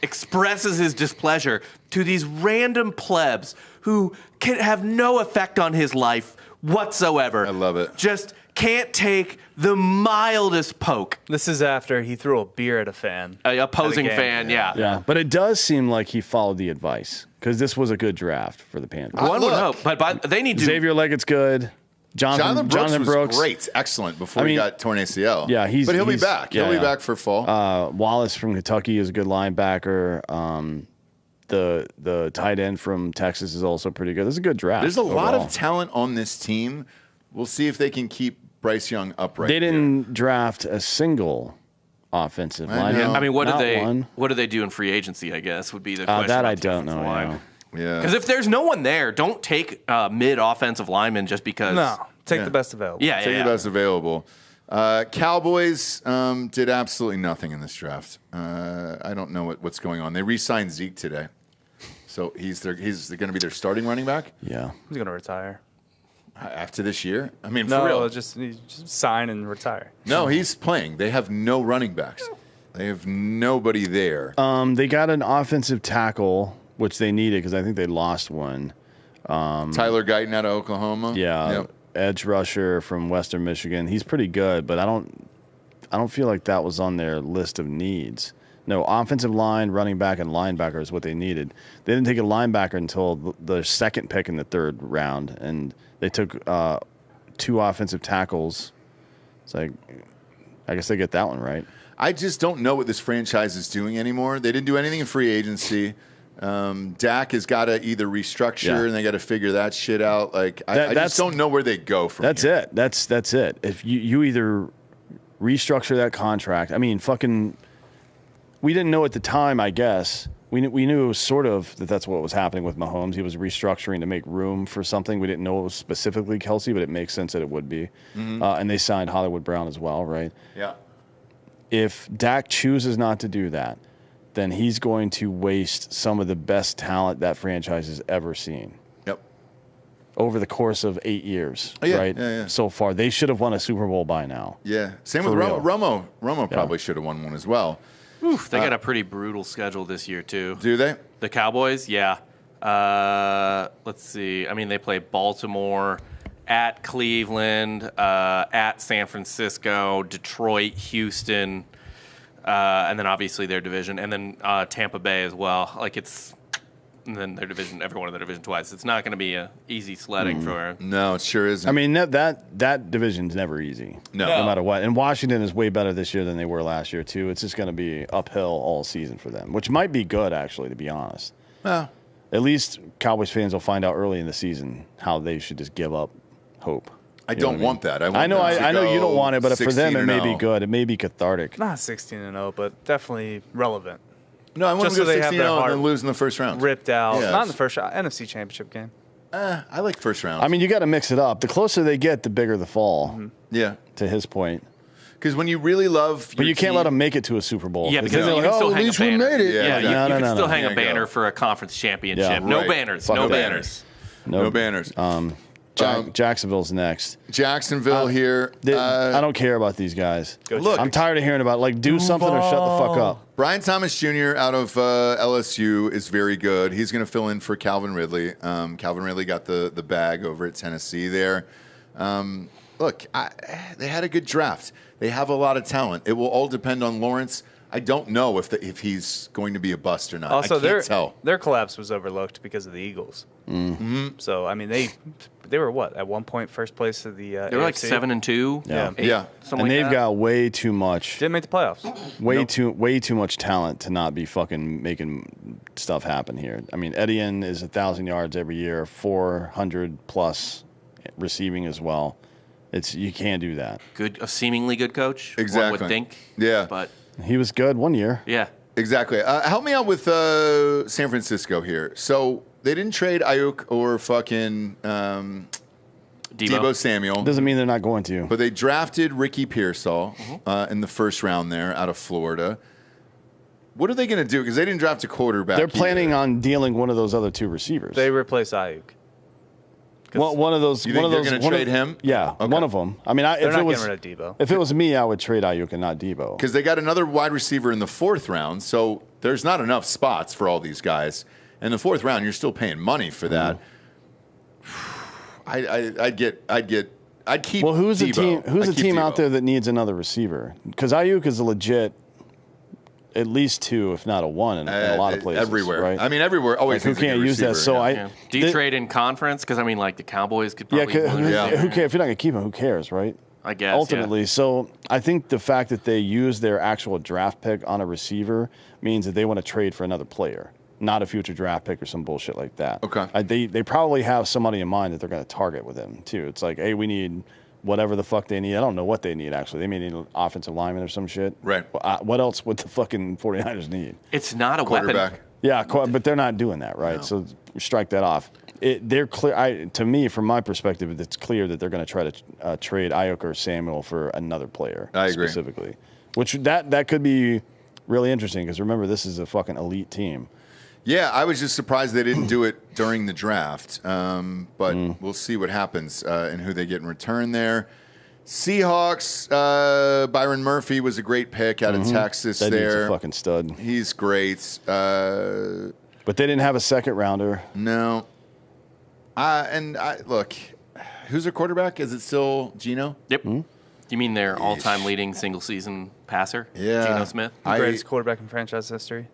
C: expresses his displeasure to these random plebs who can have no effect on his life whatsoever.
A: I love it.
C: Just can't take the mildest poke.
D: This is after he threw a beer at a fan.
C: A opposing
D: At a game.
C: fan, yeah.
B: yeah, but it does seem like he followed the advice because this was a good draft for the Panthers.
C: One would
A: Look.
C: hope, but they need to.
B: Xavier Leggett's good.
A: Jonathan Brooks was
B: Brooks.
A: great. Excellent before
B: I
A: he
B: mean,
A: got torn ACL.
B: Yeah,
A: but he'll be
B: he's-
A: back.
B: yeah,
A: He'll be
B: yeah.
A: back for fall.
B: Wallace from Kentucky is a good linebacker. The tight end from Texas is also pretty good. This is a good draft.
A: There's a lot
B: overall.
A: of talent on this team. We'll see if they can keep Bryce Young upright.
B: They didn't draft a single offensive
A: I
B: lineman.
A: know.
C: I mean, what
B: Not
C: did they?
B: one.
C: What do they do in free agency? I guess would be the question.
B: That
C: on
B: I don't
C: defensive
B: know.
C: line.
B: Yeah.
A: Yeah.
C: Because if there's no one there, don't take mid offensive lineman just because.
D: No, take the best available.
C: Yeah,
A: Take the best available. Cowboys did absolutely nothing in this draft. I don't know what's going on. They re-signed Zeke today, so he's going to be their starting running back.
B: Yeah.
D: He's gonna retire.
A: After this year. I mean, for
D: No,
A: real.
D: just sign and retire.
A: No, he's playing. They have no running backs. They have nobody there.
B: They got an offensive tackle, which they needed because I think they lost one.
A: Tyler Guyton out of Oklahoma.
B: Yeah.
A: Yep.
B: Edge rusher from Western Michigan. He's pretty good, but I don't feel like that was on their list of needs. No, offensive line, running back, and linebacker is what they needed. They didn't take a linebacker until the second pick in the third round, and they took 2 offensive tackles. It's like, I guess they get that one right.
A: I just don't know what this franchise is doing anymore. They didn't do anything in free agency. Dak has got to either restructure and they got to figure that shit out. Like I just don't know where they go from
B: That's
A: here.
B: it. That's it. If you either restructure that contract, I mean, we didn't know at the time, I guess. We knew it was sort of that's what was happening with Mahomes. He was restructuring to make room for something. We didn't know it was specifically Kelsey, but it makes sense that it would be. And they signed Hollywood Brown as well, right?
A: Yeah.
B: If Dak chooses not to do that, then he's going to waste some of the best talent that franchise has ever seen
A: Yep.
B: over the course of 8 years,
A: yeah,
B: right?
A: yeah.
B: So far, they should have won a Super Bowl by now.
A: Yeah. Same
B: For
A: with
B: real.
A: Romo. Romo probably should have won one as well.
C: Oof, they got a pretty brutal schedule this year, too.
A: Do they?
C: The Cowboys, yeah. Let's see. I mean, they play Baltimore, at Cleveland, at San Francisco, Detroit, Houston, and then obviously their division, and then Tampa Bay as well. And then their division, every one of their division twice. It's not going to be a easy sledding for.
A: No, it sure isn't.
B: I mean, that division's never easy.
A: No.
B: No matter what. And Washington is way better this year than they were last year, too. It's just going to be uphill all season for them, which might be good, actually, to be honest.
A: Well,
B: At least Cowboys fans will find out early in the season how they should just give up hope.
A: I
B: You know
A: don't
B: what
A: want that.
B: I know you don't want it, but for them it may be
A: 16-0.
B: good. It may be cathartic.
D: Not 16-0, but definitely relevant.
A: No, I want
D: Just
A: to
D: so
A: go
D: they have
A: 16-0
D: their
A: and
D: heart
A: then lose in the first round.
D: Ripped out.
A: Yeah.
D: Not in the first round. NFC Championship game.
A: I like first round.
B: I mean, you got to mix it up. The closer they get, the bigger the fall,
A: yeah.
B: to his point.
A: Because when you really love
B: But you can't let them make it to a Super Bowl.
C: Yeah, because
B: then
C: you
B: they're
C: can
B: like,
C: still
B: oh, at
C: hang a
B: least we
C: banner.
B: made it.
C: Yeah,
A: Yeah,
C: you
B: no,
C: can
B: no,
C: still
B: no.
C: hang a
A: There you
C: banner
A: go.
C: for a conference championship.
B: Yeah,
C: No
A: right.
C: banners.
B: Fuck
C: No
B: it.
C: banners.
A: No banners.
B: Jacksonville's next.
A: Jacksonville here.
B: I don't care about these guys.
A: Look,
B: I'm tired of hearing about it. Like, do something or shut the fuck up.
A: Brian Thomas Jr. out of LSU is very good. He's going to fill in for Calvin Ridley. Calvin Ridley got the bag over at Tennessee there. Look, they had a good draft. They have a lot of talent. It will all depend on Lawrence. I don't know if he's going to be a bust or not.
D: Also,
A: I can't tell.
D: their collapse was overlooked because of the Eagles. Mm-hmm. So, I mean, they were what? At one point, first place of the
C: They were like
D: AFC?
C: 7-2.
B: Yeah.
C: 8,
A: Yeah.
C: something
B: And
C: like
B: they've
C: that.
B: got way too much,
D: Didn't make the playoffs.
B: way too much talent to not be fucking making stuff happen here. I mean, Etienne is 1,000 yards every year, 400 plus receiving as well. You can't do that.
C: a seemingly good coach.
A: Exactly.
C: One would think.
A: Yeah.
C: But
B: He was good one year.
C: yeah.
A: Exactly. Help me out with San Francisco here. So they didn't trade Ayuk or fucking Debo Samuel.
B: Doesn't mean they're not going to.
A: But they drafted Ricky Pearsall in the first round there out of Florida. What are they going to do? Because they didn't draft a quarterback.
B: They're planning
A: either.
B: on dealing one of those other two receivers.
D: They replaced Ayuk.
B: One of those.
A: You
B: one
A: think
B: of
A: they're
B: those.
A: gonna
B: one of-
A: trade him?
B: Yeah,
A: Okay.
B: one of them. I mean,
D: They're
B: if
D: not
B: it was
D: getting rid of Debo.
B: if it was me, I would trade Ayuk and not Debo.
A: Because they got another wide receiver in the fourth round, so there's not enough spots for all these guys. In the fourth round, you're still paying money for that. I'd keep.
B: Well, who's the
A: Debo.
B: team? Who's
A: I'd
B: the
A: keep
B: team out
A: Debo.
B: there that needs another receiver? Because Ayuk is a legit, at least 2, if not a 1, in a lot of places.
A: Everywhere.
B: right?
A: I mean, everywhere. Always
B: Like, who
A: needs a
B: can't
A: good
B: use that?
A: receiver,
B: So
A: yeah.
C: Yeah. Do you trade in conference? Because I mean, like the Cowboys could
B: yeah,
C: probably. lose.
B: who cares? If you're not gonna keep him, who cares, right?
C: I guess.
B: Ultimately, so I think the fact that they use their actual draft pick on a receiver means that they want to trade for another player, not a future draft pick or some bullshit like that.
A: Okay.
B: They probably have somebody in mind that they're going to target with him too. It's like, hey, we need whatever the fuck they need. I don't know what they need actually. They may need an offensive lineman or some shit.
A: Right.
B: What else would the fucking 49ers need?
C: It's not a weapon.
A: Quarterback.
B: Yeah, but they're not doing that, right?
A: No.
B: So strike that off. They're clear. To me, from my perspective, it's clear that they're going to try to trade Ayuk or Samuel for another player.
A: I agree.
B: Specifically, which that could be really interesting because remember, this is a fucking elite team.
A: Yeah, I was just surprised they didn't do it during the draft, but we'll see what happens and who they get in return there. Seahawks, Byron Murphy was a great pick out of Texas
B: That
A: there.
B: dude's a fucking stud.
A: He's great.
B: But they didn't have a second rounder.
A: No. Look, who's their quarterback? Is it still Geno?
C: Yep. You mean their all-time leading single-season passer,
A: Yeah.
C: Geno Smith?
D: The greatest quarterback in franchise history.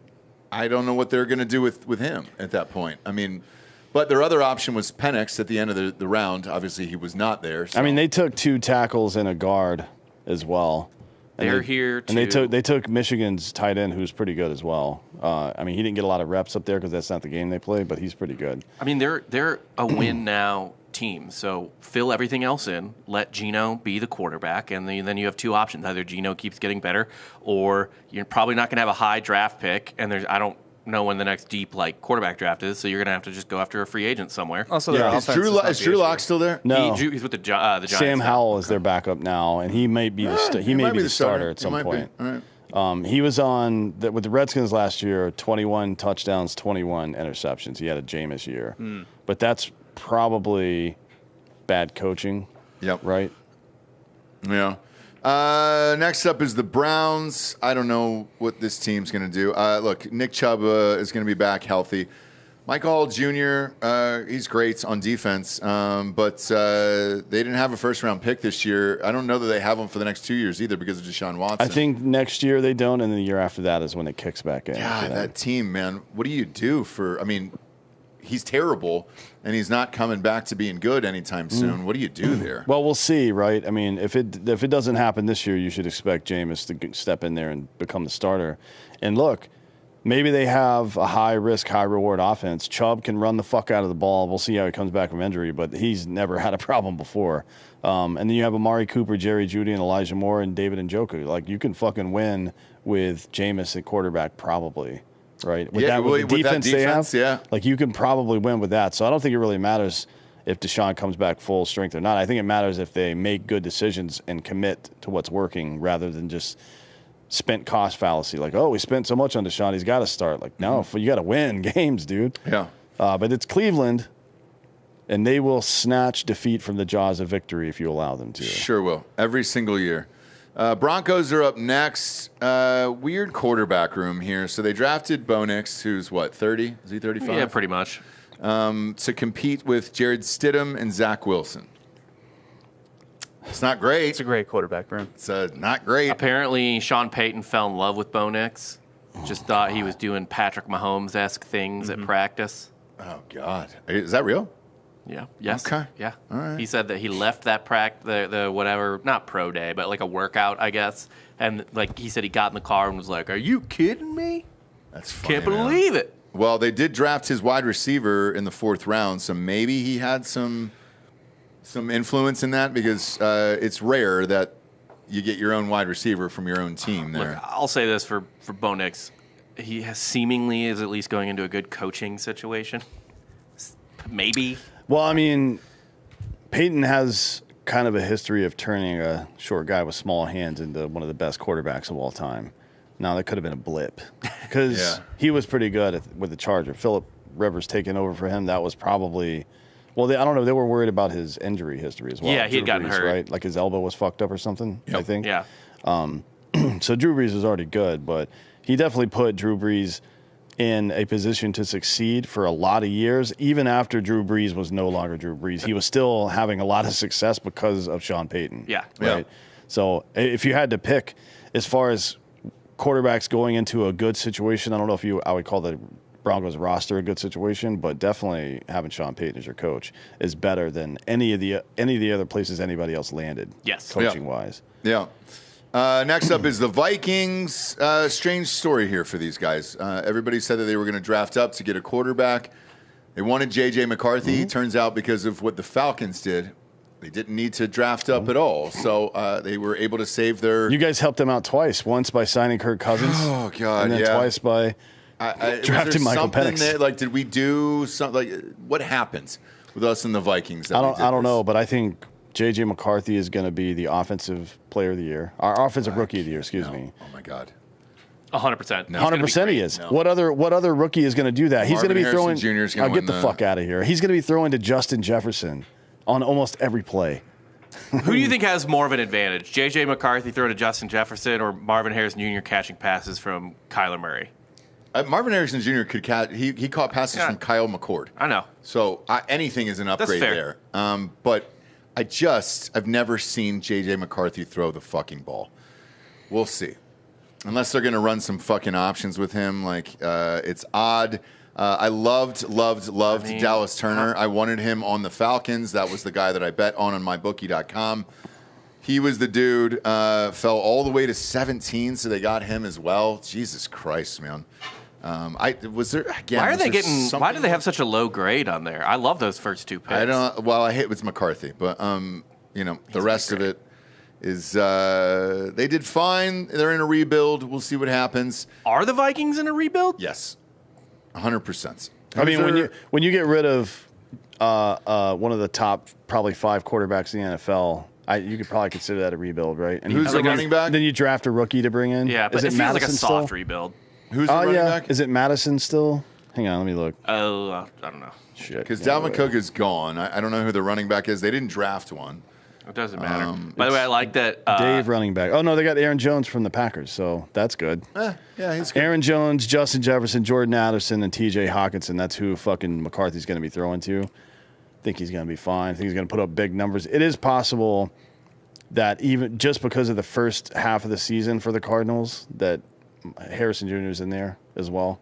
A: I don't know what they're going to do with him at that point. I mean, but their other option was Penix at the end of the round. Obviously, he was not there. So.
B: I mean, they took 2 tackles and a guard as well. And
C: They're here to.
B: And they took Michigan's tight end, who's pretty good as well. I mean, he didn't get a lot of reps up there because that's not the game they play, but he's pretty good.
C: I mean, they're a win now team. So fill everything else in. Let Geno be the quarterback, and then you have 2 options: either Geno keeps getting better, or you're probably not going to have a high draft pick. And I don't know when the next deep quarterback draft is, so you're going to have to just go after a free agent somewhere.
D: Also, their
A: Is
D: offense not
A: Drew
D: the
A: Lock
D: issue.
A: still there?
B: No,
C: He's with the Giants.
B: Sam
C: now.
B: Howell is their backup now, and he may be he may be the starter at
A: He
B: some
A: might be.
B: point.
A: All right.
B: He was with the Redskins last year, 21 touchdowns, 21 interceptions. He had a Jameis year. But that's probably bad coaching,
A: Yep.
B: right?
A: Yeah. Next up is the Browns. I don't know what this team's going to do. Look, Nick Chubb is going to be back healthy. Michael Hall Jr., he's great on defense, but they didn't have a first-round pick this year. I don't know that they have one for the next 2 years either because of Deshaun Watson.
B: I think next year they don't, and then the year after that is when it kicks back in.
A: God,
B: for them.
A: that team, man. What do you do I mean, he's terrible, and he's not coming back to being good anytime soon. What do you do there?
B: Well, we'll see, right? I mean, if it doesn't happen this year, you should expect Jameis to step in there and become the starter. And look, maybe they have a high-risk, high-reward offense. Chubb can run the fuck out of the ball. We'll see how he comes back from injury, but he's never had a problem before. And then you have Amari Cooper, Jerry Jeudy, and Elijah Moore, and David Njoku. Like, you can fucking win with Jameis at quarterback probably, right? With the defense they have,
A: yeah.
B: like, you can probably win with that. So I don't think it really matters if Deshaun comes back full strength or not. I think it matters if they make good decisions and commit to what's working rather than just spent cost fallacy. Like, oh, we spent so much on Deshaun, he's got to start. Like, no, you got to win games, dude.
A: Yeah.
B: But it's Cleveland, and they will snatch defeat from the jaws of victory if you allow them to.
A: Sure will. Every single year. Broncos are up next. Weird quarterback room here. So they drafted Bo Nix, who's what, 30? Is he 35?
C: Yeah, pretty much.
A: To compete with Jared Stidham and Zach Wilson. It's not great.
D: It's a great quarterback room.
A: It's not great.
C: Apparently, Sean Payton fell in love with Bo Nix. Just thought he was doing Patrick Mahomes-esque things at practice.
A: Oh, God. Is that real?
C: Yeah. Yes.
A: Okay.
C: Yeah.
A: All right.
C: He said that he left that the whatever, not pro day, but like a workout, I guess. And like he said, he got in the car and was like, "Are you kidding me?
A: That's funny,
C: Can't
A: man.
C: believe it."
A: Well, they did draft his wide receiver in the 4th round, so maybe he had some influence in that because it's rare that you get your own wide receiver from your own team there.
C: Look, I'll say this for Bo Nix. He has seemingly is at least going into a good coaching situation. Maybe.
B: Well, I mean, Peyton has kind of a history of turning a short guy with small hands into one of the best quarterbacks of all time. Now, that could have been a blip because
A: Yeah.
B: he was pretty good with the Charger. Phillip Rivers taking over for him, that was probably – well, I don't know. They were worried about his injury history as well.
C: Yeah, he had gotten hurt.
B: Right? Like his elbow was fucked up or something, I think.
C: Yeah.
B: So Drew Brees was already good, but he definitely put Drew Brees in a position to succeed for a lot of years. Even after Drew Brees was no longer Drew Brees, he was still having a lot of success because of Sean Payton.
C: Yeah.
B: Right? So if you had to pick as far as quarterbacks going into a good situation, I don't know if I would call the Broncos roster a good situation, but definitely having Sean Payton as your coach is better than any of the other places anybody else landed.
C: Yes.
B: Coaching wise.
A: Yeah. Next up is the Vikings. Strange story here for these guys. Everybody said that they were going to draft up to get a quarterback. They wanted J.J. McCarthy. Turns out because of what the Falcons did, they didn't need to draft up at all. So they were able to save their...
B: You guys helped them out twice. Once by signing Kirk Cousins.
A: Oh, God,
B: And then
A: yeah.
B: twice by drafting Michael
A: something
B: Penix.
A: there? Like, did we do something? Like, what happens with us and the Vikings?
B: I don't know, but I think J.J. McCarthy is going to be the offensive player of the year, our offensive rookie of the year. Excuse me.
A: Oh my God.
C: 100%.
B: 100% he is.
A: No.
B: What other rookie is going to do that? He's going to be
A: Harrison
B: throwing.
A: Jr. is gonna
B: I'll get
A: win
B: the
A: the-
B: fuck out of here. He's going to be throwing to Justin Jefferson on almost every play.
C: Who do you think has more of an advantage? J.J. McCarthy throwing to Justin Jefferson or Marvin Harrison Jr. catching passes from Kyler Murray?
A: Marvin Harrison Jr. could catch. He caught passes from Kyle McCord.
C: I know.
A: So anything is an upgrade
C: fair.
A: there. But I've never seen J.J. McCarthy throw the fucking ball. We'll see. Unless they're going to run some fucking options with him. Like, it's odd. I loved Dallas Turner. I wanted him on the Falcons. That was the guy that I bet on mybookie.com. He was the dude. Fell all the way to 17, so they got him as well. Jesus Christ, man. Why do
C: they have such a low grade on there? I love those first two picks.
A: I hate with McCarthy, but the rest of it is they did fine. They're in a rebuild. We'll see what happens.
C: Are the Vikings in a rebuild?
A: Yes, 100%.
B: I mean, when you get rid of one of the top probably 5 quarterbacks in the NFL, you could probably consider that a rebuild, right? And
A: who's the running back?
B: Then you draft a rookie to bring in.
C: Yeah, but
B: is
C: it
B: it
C: feels
B: Madison
C: like a
B: still?
C: soft rebuild.
A: Who's the running back?
B: Is it Madison still? Hang on, let me look.
C: Oh, I don't know.
B: Shit.
A: Because
B: yeah,
A: Dalvin Cook is gone. I don't know who the running back is. They didn't draft one.
C: It doesn't matter. By the way, I like that.
B: Dave running back. Oh no, they got Aaron Jones from the Packers, so that's good.
A: Yeah, he's good.
B: Aaron Jones, Justin Jefferson, Jordan Addison, and T.J. Hawkinson. That's who fucking McCarthy's going to be throwing to. I think he's going to be fine. I think he's going to put up big numbers. It is possible that even just because of the first half of the season for the Cardinals, that Harrison Jr. is in there as well.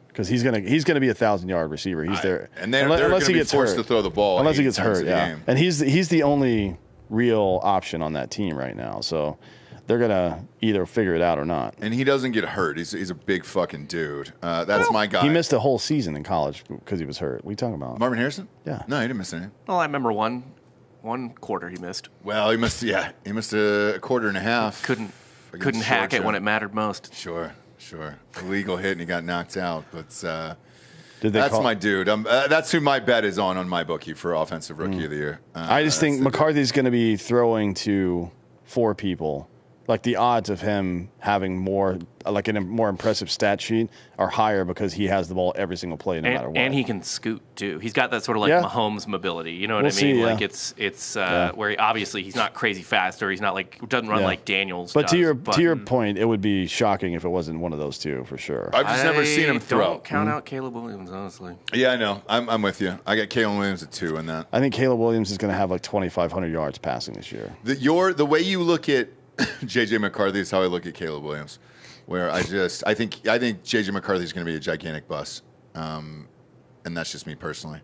B: Because he's gonna be 1,000-yard receiver. He's there,
A: and they're going to be forced to throw the ball.
B: Unless he gets
A: 8 times
B: hurt,
A: a
B: yeah.
A: game.
B: And he's the only real option on that team right now. So they're gonna either figure it out or not.
A: And he doesn't get hurt. He's a big fucking dude. That's my guy.
B: He missed a whole season in college because he was hurt. What are you talking about?
A: Marvin Harrison?
B: Yeah.
A: No, he didn't miss anything.
C: Well, I remember one quarter he missed.
A: Well, he missed a quarter and a half.
C: Couldn't
A: against
C: hack it
A: Georgia.
C: when it mattered most.
A: Sure. Illegal hit and he got knocked out. But
B: That's
A: my dude. That's who my bet is on my bookie for offensive rookie of the year.
B: I just think McCarthy's going to be throwing to 4 people. Like the odds of him having more, like a more impressive stat sheet, are higher because he has the ball every single play, no matter what.
C: And he can scoot too. He's got that sort of like Mahomes mobility. You know what
B: We'll
C: I mean?
B: see,
C: Like it's where obviously he's not crazy fast, or he's not like doesn't run like Daniels.
B: But
C: does,
B: to your point, it would be shocking if it wasn't one of those two for sure.
A: I've just never seen him throw.
C: Don't count out Caleb Williams, honestly.
A: Yeah, I know. I'm with you. I got Caleb Williams at 2 in that.
B: I think Caleb Williams is going to have like 2,500 yards passing this year.
A: The way you look at J.J. McCarthy is how I look at Caleb Williams, where I think J.J. McCarthy is going to be a gigantic bust, and that's just me personally.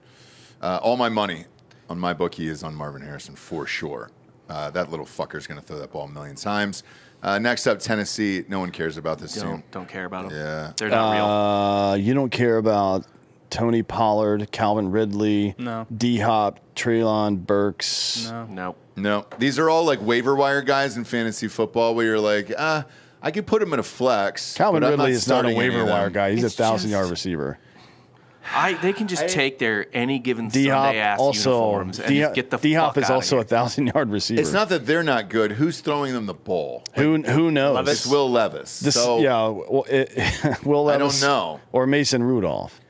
A: All my money on my bookie is on Marvin Harrison for sure. That little fucker is going to throw that ball a million times. Next up, Tennessee. No one cares about this team.
C: Don't care about them.
A: Yeah,
C: They're not real.
B: You don't care about Tony Pollard, Calvin Ridley,
D: No.
B: D-Hop, Treylon Burks.
D: No.
A: No, these are all like waiver wire guys in fantasy football where you're like, I could put him in a flex.
B: Calvin
A: but I'm
B: Ridley is not a
A: starting any
B: waiver
A: of them.
B: wire guy. He's
C: It's
B: a 1,000-yard
C: just-
B: receiver.
C: They can just take their any given
B: D-Hop
C: Sunday ass
B: also.
C: uniforms and just get the
B: D-Hop
C: fuck
B: is
C: outta
B: also
C: here.
B: a 1,000-yard receiver.
A: It's not that they're not good. Who's throwing them the ball?
B: Who knows?
A: It's Will Levis.
B: Will Levis.
A: don't know.
B: Or Mason Rudolph.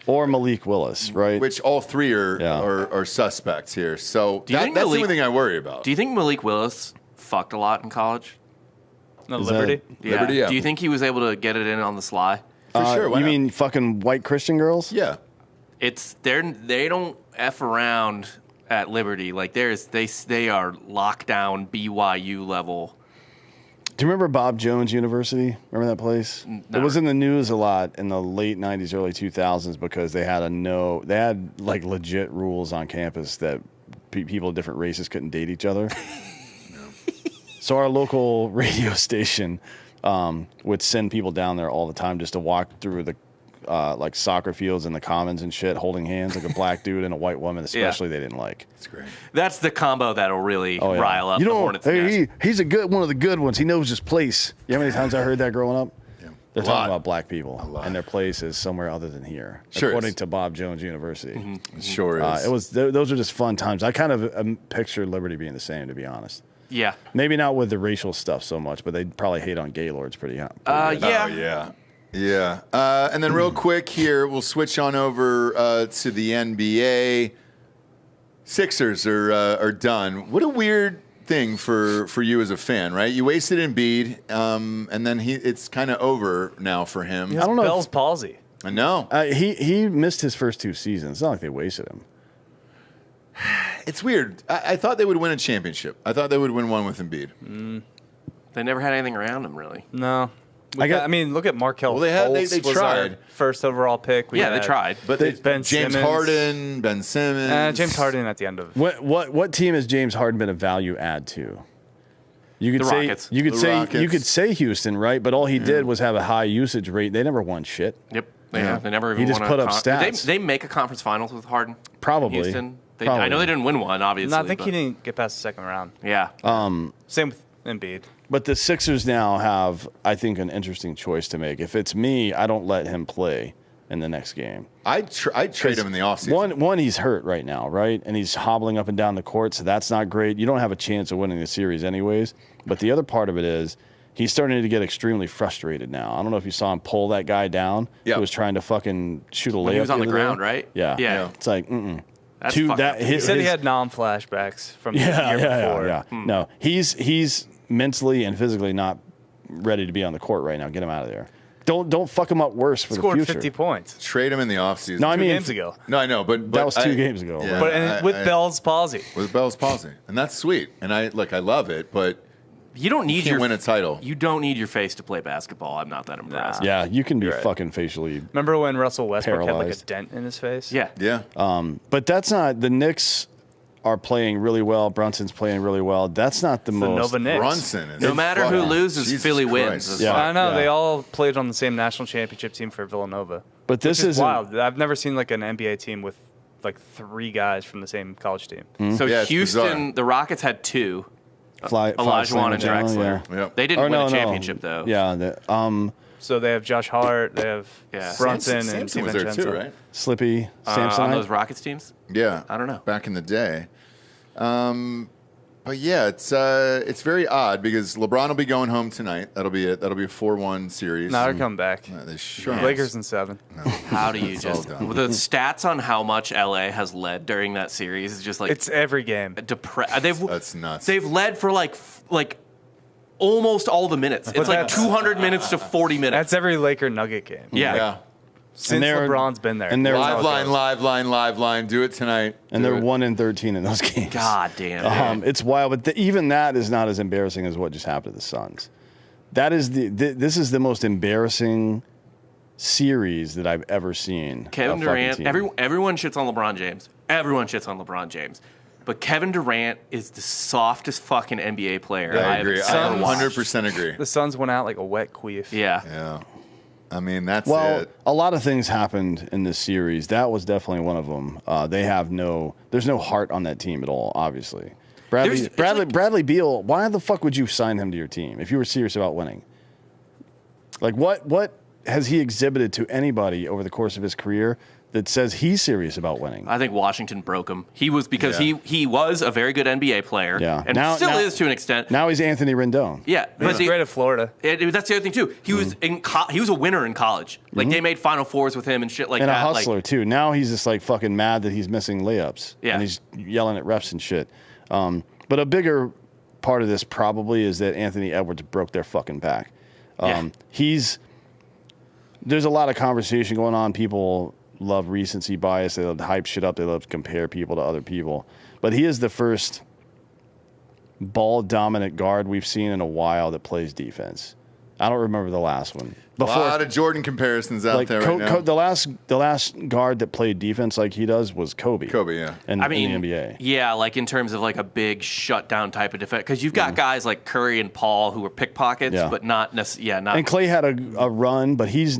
B: Or Malik Willis, right?
A: Which all 3 are suspects here. So
C: you think
A: that's the
C: Malik-
A: only thing I worry about.
C: Do you think Malik Willis fucked a lot in college?
D: No,
B: Is
D: Liberty.
C: Yeah.
A: Liberty, yeah.
C: Do you think he was able to get it in on the sly?
A: For sure. Why
B: You
A: not?
B: mean fucking white Christian girls?
A: Yeah.
C: They don't F around at Liberty. Like they are lockdown BYU level.
B: Do you remember Bob Jones University? Remember that place?
C: No.
B: It was in the news a lot in the late 90s, early 2000s because they had like legit rules on campus that people of different races couldn't date each other. So our local radio station would send people down there all the time just to walk through the like soccer fields and the commons and shit, holding hands, like a black dude and a white woman, especially they didn't like.
A: That's great.
C: That's the combo that'll really rile up
B: You
C: the
B: know,
C: Hornets. nest.
B: he's one of the good ones. He knows his place. You know how many times I heard that growing up? They're
A: A
B: talking
A: lot.
B: about black people,
A: lot.
B: and their place is somewhere other than here,
A: Sure
B: according
A: is.
B: to Bob Jones University.
A: It sure is.
B: Those are just fun times. I kind of picture Liberty being the same, to be honest.
C: Yeah.
B: Maybe not with the racial stuff so much, but they'd probably hate on Gaylords pretty good.
C: Yeah.
A: Oh, yeah. Yeah. And then real quick here, we'll switch on over to the NBA. Sixers are done. What a weird thing for you as a fan, right? You wasted Embiid, and then it's kind of over now for him.
D: He has
B: I don't know if-
D: Bell's palsy.
A: I know.
B: He missed his first 2 seasons. It's not like they wasted him.
A: It's weird. I thought they would win a championship. I thought they would win one with Embiid.
C: They never had anything around him, really.
D: No.
B: I
D: mean, look at Markel
A: Well, they had- they
D: Fultz was
A: tried.
D: our first overall pick. We
C: Yeah, they
D: had
C: tried.
A: But
D: Ben
A: James
D: Simmons.
A: Harden, Ben Simmons.
D: James Harden at the end of.
B: What team has James Harden been a value add to? You could
C: The
B: say
C: Rockets.
B: you could
A: The
B: say
A: Rockets.
B: you could say Houston, right? But all he did was have a high usage rate. They never won shit.
C: Yep. They never even
B: He just
C: won
B: put
C: a
B: up stats.
C: They make a conference finals with Harden.
B: Probably.
C: Houston. I
B: Probably.
C: know they didn't win one, obviously.
D: No, I think
C: but-
D: he didn't get past the second round.
C: Yeah.
D: Same with Embiid.
B: But the Sixers now have, I think, an interesting choice to make. If it's me, I don't let him play in the next game.
A: I'd trade him in the offseason.
B: One, he's hurt right now, right? And he's hobbling up and down the court, so that's not great. You don't have a chance of winning the series anyways. But the other part of it is he's starting to get extremely frustrated now. I don't know if you saw him pull that guy down
A: Yep.
B: who was trying to fucking shoot a layup.
C: When he was on the
B: other
C: ground,
B: day.
C: right?
B: Yeah.
C: Yeah.
B: It's like,
C: That's fucked up.
D: He said he had non-flashbacks from the year before.
B: Yeah. No, he's mentally and physically not ready to be on the court right now. Get him out of there. Don't fuck him up worse for
D: Scored
B: the future.
D: 50 points
A: Trade him in the offseason.
B: No, I
D: 2
B: mean
D: games ago.
A: No, I know, but
B: that was 2
A: I-
B: games ago.
A: Yeah.
D: But with Bell's palsy.
A: With Bell's palsy, and that's sweet. And I love it, but
C: You don't need
A: can't
C: your
A: win a title.
C: You don't need your face to play basketball. I'm not that impressed.
B: Yeah, you can be
D: You're right.
B: fucking facially.
D: Remember when Russell Westbrook had like a
B: Paralyzed.
D: dent in his face?
C: Yeah.
A: Yeah.
B: But that's not the Knicks are playing really well. Brunson's playing really well. That's not the
D: The
B: most.
D: Nova Knicks.
A: Brunson is
C: No matter who
A: fucking-
C: loses,
A: Jesus
C: Philly
A: Christ.
C: wins. That's
B: Yeah.
C: fine.
D: I know
B: Yeah.
D: they all played on the same national championship team for Villanova.
B: But this
D: Which is
B: isn't-
D: wild. I've never seen like an NBA team with like 3 guys from the same college team.
C: So
A: Yeah, it's
C: Houston,
A: bizarre.
C: the Rockets had 2.
B: Fly
C: Olajuwon and
B: Slam Down,
C: Drexler.
B: yeah.
A: Yep.
C: They didn't
B: Or
C: win
B: no,
C: a
B: no.
C: championship though.
B: Yeah,
D: So they have Josh Hart, they have
C: Yeah.
D: Brunson and
A: Samson was there
D: DiVincenzo.
A: too, right?
B: Slippy
C: On
B: Samsonite.
C: those Rockets teams.
A: Yeah.
C: I don't know.
A: Back in the day. But yeah, it's very odd because LeBron will be going home tonight. That'll be it. That'll be a 4-1 series.
D: Now they're coming back.
A: They sure
D: Lakers in 7.
C: How do you
A: It's all
C: just
A: done.
C: the stats on how much LA has led during that series is just like
D: It's every game.
A: That's nuts.
C: They've led for like almost all the minutes. It's like
D: that's-
C: 200 minutes to 40 minutes.
D: That's every Laker Nugget game.
C: yeah.
A: Yeah.
D: Since
B: they're-
D: LeBron's been there.
B: and they're-
D: That's how it goes.
A: Live line. Do it tonight.
B: and
A: Do
B: they're
A: it.
B: 1-13 in those games.
C: God damn.
B: It's wild, but even that is not as embarrassing as what just happened to the Suns. That is this is the most embarrassing series that I've ever seen.
C: Kevin
B: a fucking
C: Durant.
B: team.
C: Everyone shits on LeBron James. Everyone shits on LeBron James. But Kevin Durant is the softest fucking NBA player
A: I
C: I've
A: agree. I
C: ever watched.
A: 100% agree.
D: The Suns went out like a wet queef.
C: Yeah.
A: Yeah. I mean, that's
B: Well,
A: it.
B: a lot of things happened in this series. That was definitely one of them. There's no heart on that team at all. Obviously,
C: It's like-
B: Bradley Beal. Why the fuck would you sign him to your team if you were serious about winning? Like what has he exhibited to anybody over the course of his career that says he's serious about winning?
C: I think Washington broke him. He was because
A: Yeah.
C: he was a very good NBA player.
B: Yeah.
C: And
B: Now-
C: still
B: now-
C: is to an extent.
B: Now he's Anthony Rendon.
C: Yeah.
D: He was
C: But
D: great at Florida.
C: that's the other thing too. He was he was a winner in college. Like they made Final Fours with him and shit like
B: And a
C: that.
B: hustler too. Now he's just like fucking mad that he's missing layups.
C: Yeah.
B: And he's yelling at refs and shit. But a bigger part of this probably is that Anthony Edwards broke their fucking back.
C: Yeah.
B: There's a lot of conversation going on. People love recency bias. They love to hype shit up. They love to compare people to other people. But he is the first ball dominant guard we've seen in a while that plays defense. I don't remember the last one.
A: A lot of Jordan comparisons out there right now.
B: the last guard that played defense like he does was Kobe.
A: Kobe, yeah.
B: In
C: I mean,
B: the NBA.
C: yeah, like in terms of like a big shutdown type of defense, because you've got guys like Curry and Paul who are pickpockets,
B: Yeah.
C: but not necessarily. Yeah, not.
B: And Clay had a run, but he's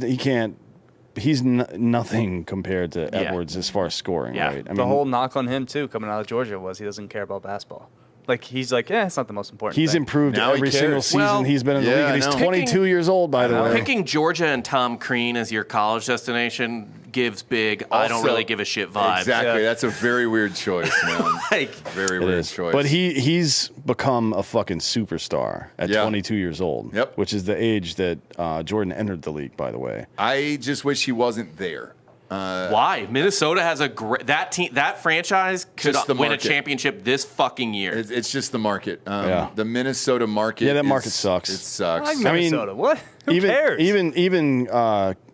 B: nothing compared to Edwards as far as scoring,
C: Yeah.
B: right? I
D: The whole knock on him too, coming out of Georgia, was he doesn't care about basketball. Like, he's like, it's not the most important
B: He's
D: thing.
B: improved
A: Now he
B: every single
A: cares.
B: season
C: Well,
B: he's been in the
A: yeah,
B: league, and
A: I
B: he's
A: know.
B: 22 years old, by the way.
C: Picking Georgia and Tom Crean as your college destination gives big, I don't
A: Also-
C: really give a shit vibe.
A: Exactly.
D: Yeah.
A: That's a very weird choice, man.
C: Like,
A: Very
B: It
A: weird
B: is.
A: choice.
B: But he's become a fucking superstar at
A: Yeah.
B: 22 years old.
A: Yep.
B: Which is the age that Jordan entered the league, by the way.
A: I just wish he wasn't there.
C: why? Minnesota has a great that franchise could
A: Just the
C: win a
A: market.
C: championship this fucking year.
A: It's just the market.
B: Yeah.
A: The Minnesota market.
B: Yeah, that
A: is-
B: market sucks.
A: It sucks.
D: I like
B: I mean,
D: Minnesota. What? Who
B: even
D: cares?
B: even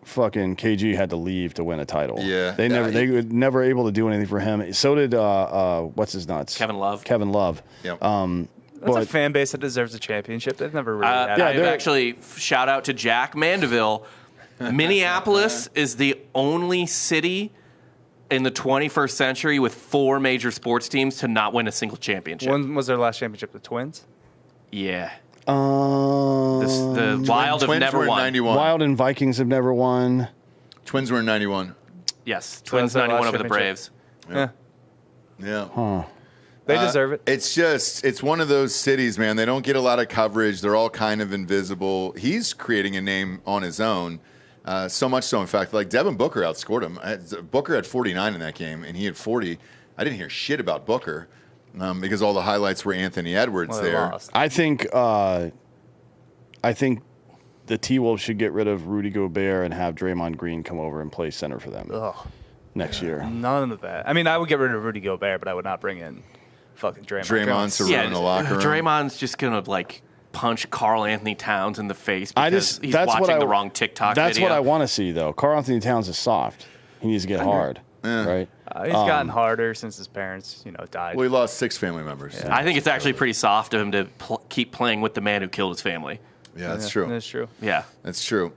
B: fucking KG had to leave to win a title.
A: Yeah.
B: They were never able to do anything for him. So did what's his nuts?
C: Kevin Love.
B: Kevin Love.
A: Yep.
D: That's a
B: but-
D: fan base that deserves a championship. They've never really had
B: Yeah,
C: I've
B: they're-
C: actually shout out to Jack Mandeville. Minneapolis is the only city in the 21st century with 4 major sports teams to not win a single championship.
D: When was their last championship? The Twins?
C: Yeah.
B: Um,
C: The Wild have
A: Twins
C: never
A: were in
C: won.
A: 91.
B: Wild and Vikings have never won.
A: Twins were in 91.
C: Yes.
D: So
C: Twins
D: that's their
C: 91
D: last
C: over the
D: championship.
C: Braves.
D: Yeah.
A: Yeah.
D: They deserve it.
A: It's one of those cities, man. They don't get a lot of coverage. They're all kind of invisible. He's creating a name on his own. So much so, in fact, like Devin Booker outscored him. Booker had 49 in that game, and he had 40. I didn't hear shit about Booker because all the highlights were Anthony Edwards
D: Well, they
A: there.
D: lost.
B: I think the T-Wolves should get rid of Rudy Gobert and have Draymond Green come over and play center for them next year.
D: None of that. I mean, I would get rid of Rudy Gobert, but I would not bring in fucking Draymond.
A: Draymond's to
C: Yeah,
A: ruin the locker room.
C: Draymond's just going to, like, punch Carl Anthony Towns in the face because he's
B: that's
C: watching
B: what
C: the wrong TikTok
B: That's
C: video.
B: what I want to see, though. Karl Anthony Towns is soft. He needs to get hard, right?
D: He's gotten harder since his parents, died.
A: Well, he lost 6 family members.
C: I think it's actually pretty soft of him to keep playing with the man who killed his family.
A: Yeah, that's true.
D: That's true.
C: Yeah.
A: That's true.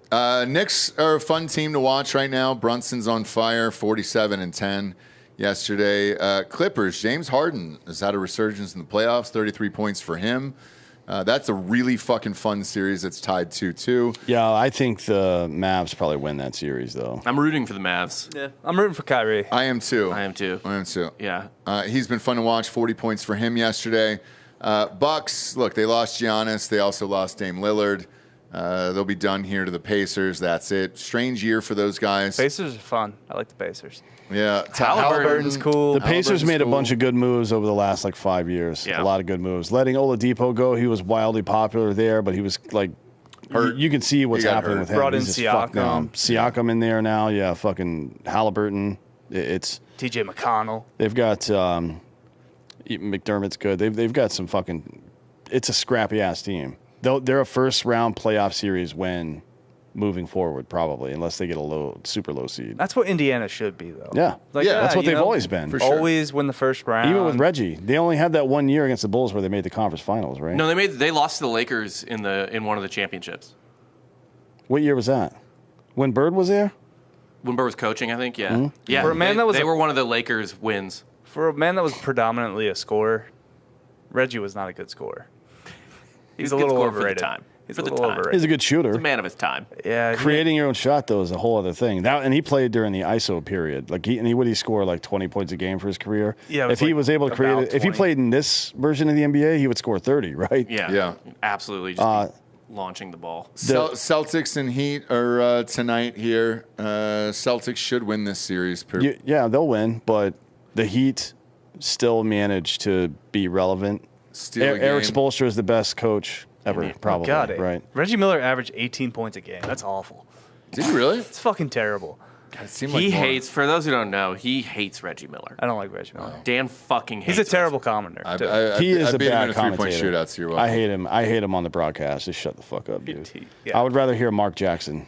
A: Knicks are a fun team to watch right now. Brunson's on fire, 47-10 yesterday. Clippers, James Harden has had a resurgence in the playoffs, 33 points for him. That's a really fucking fun series that's tied 2-2.
B: Yeah, I think the Mavs probably win that series, though.
C: I'm rooting for the Mavs.
D: Yeah, I'm rooting for Kyrie.
A: I am too.
C: I am too. Yeah.
A: He's been fun to watch, 40 points for him yesterday. Bucks, look, they lost Giannis. They also lost Dame Lillard. They'll be done here to the Pacers. That's it. Strange year for those guys.
D: Pacers are fun. I like the Pacers.
A: Yeah.
D: Halliburton's cool.
B: The Pacers
A: Halliburton's
B: made a
A: cool.
B: bunch of good moves over the last 5 years.
C: Yeah.
B: A lot of good moves. Letting Oladipo go, he was wildly popular there, but he was
A: Hurt.
B: You can see what's
A: He got
B: happening
A: hurt.
B: with him.
D: Brought
B: He's
D: in
B: just fucked
D: Siakam.
B: now. Siakam in there now. Yeah, fucking Halliburton. It's
D: TJ McConnell.
B: they've got McDermott's good. They've got some fucking. It's a scrappy ass team. They're a first round playoff series win moving forward, probably, unless they get a super low seed.
D: That's what Indiana should be, though.
B: Yeah.
A: Yeah,
B: That's what
D: you
B: they've
D: know,
B: always been.
A: For sure.
D: Always win the first round.
B: Even with Reggie, they only had that 1 year against the Bulls where they made the conference finals, right?
C: No, they lost to the Lakers in one of the championships.
B: What year was that? When Bird was there?
C: When Burr was coaching, I think. Yeah.
B: Mm-hmm.
C: Yeah.
D: For a man
C: they,
D: that was
C: they
D: a-
C: were one of the Lakers wins.
D: For a man that was predominantly a scorer, Reggie was not a good scorer. He's a
C: good
D: little
C: scorer for the
D: overrated.
C: time.
D: He's
C: For
D: a
C: the
D: little
C: time.
B: He's
D: overrated.
B: a good shooter.
C: He's a man of his time.
D: Yeah,
B: Creating your own shot, though, is a whole other thing. And he played during the ISO period. He would score 20 points a game for his career.
D: Yeah, it
B: if
D: was
B: he was able to create
D: about
B: it, if he
D: 20.
B: played in this version of the NBA, he would score 30, right?
C: Yeah.
A: Yeah.
C: Absolutely. Just launching the ball.
A: Celtics and Heat are tonight here. Celtics should win this series.
B: Yeah, they'll win, but the Heat still manage to be relevant.
A: Steal a
B: Eric
A: game.
B: Spoelstra is the best coach ever, probably.
D: God,
B: right?
D: Reggie Miller averaged 18 points a game. That's awful.
A: Did he really?
D: It's fucking terrible.
A: God, it seemed
C: He
A: like more.
C: hates, for those who don't know, he hates Reggie Miller.
D: I don't like Reggie Miller.
C: Dan fucking hates
D: He's a terrible
C: Reggie.
D: commenter. too.
B: He is
A: I
B: a
A: beat him
B: bad
A: in a three-point
B: commentator.
A: shootout, so you're
B: I
A: welcome.
B: hate him on the broadcast. Just shut the fuck up, dude.
D: Yeah.
B: I would rather hear Mark Jackson.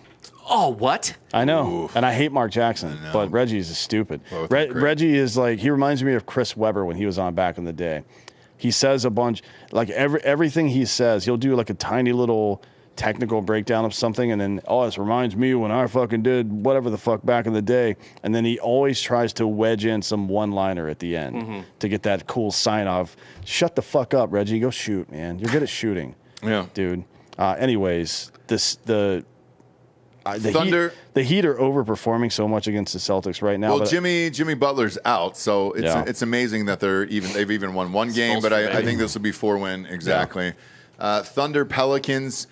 C: Oh, what?
B: I know,
A: Oof.
B: and I hate Mark Jackson,
A: know.
B: but Reggie's is stupid.
A: Both are great.
B: Reggie is he reminds me of Chris Webber when he was on back in the day. He says a bunch, everything he says, he'll do a tiny little technical breakdown of something, and then, this reminds me when I fucking did whatever the fuck back in the day, and then he always tries to wedge in some one-liner at the end to get that cool sign-off. Shut the fuck up, Reggie. Go shoot, man. You're good at shooting.
A: Yeah.
B: Dude. Anyways,
A: Thunder.
B: The Heat are overperforming so much against the Celtics right now.
A: Well,
B: but
A: Jimmy Butler's out, so it's amazing that they've even won one game. But I think this will be 4-win exactly. Yeah. Thunder Pelicans.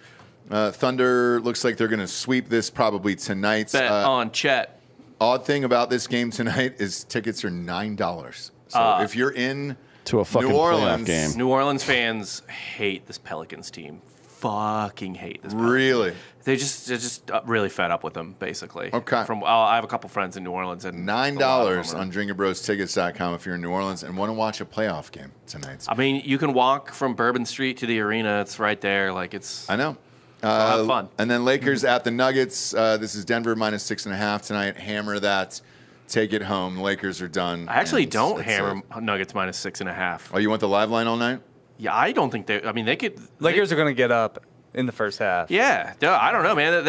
A: Thunder looks like they're going to sweep this probably tonight.
C: Bet on Chet.
A: Odd thing about this game tonight is tickets are $9. So if you're in
B: to a fucking
A: New Orleans
B: playoff game,
C: New Orleans fans hate this Pelicans team. Fucking hate this. Pelicans.
A: Really?
C: They're just really fed up with them, basically.
A: Okay.
C: I have a couple friends in New Orleans, and
A: $9 on DrinkinBrosTickets.com if you're in New Orleans and want to watch a playoff game tonight.
C: I mean, you can walk from Bourbon Street to the arena. It's right there. Like it's.
A: I know.
C: Have fun.
A: And then Lakers at the Nuggets. This is Denver minus 6.5 tonight. Hammer that. Take it home. The Lakers are done.
C: I actually don't hammer Nuggets minus 6.5.
A: Oh, you want the live line all night?
C: Yeah, I don't think they. I mean, they could.
D: Lakers are going to get up in the first half.
C: Yeah, I don't know, man.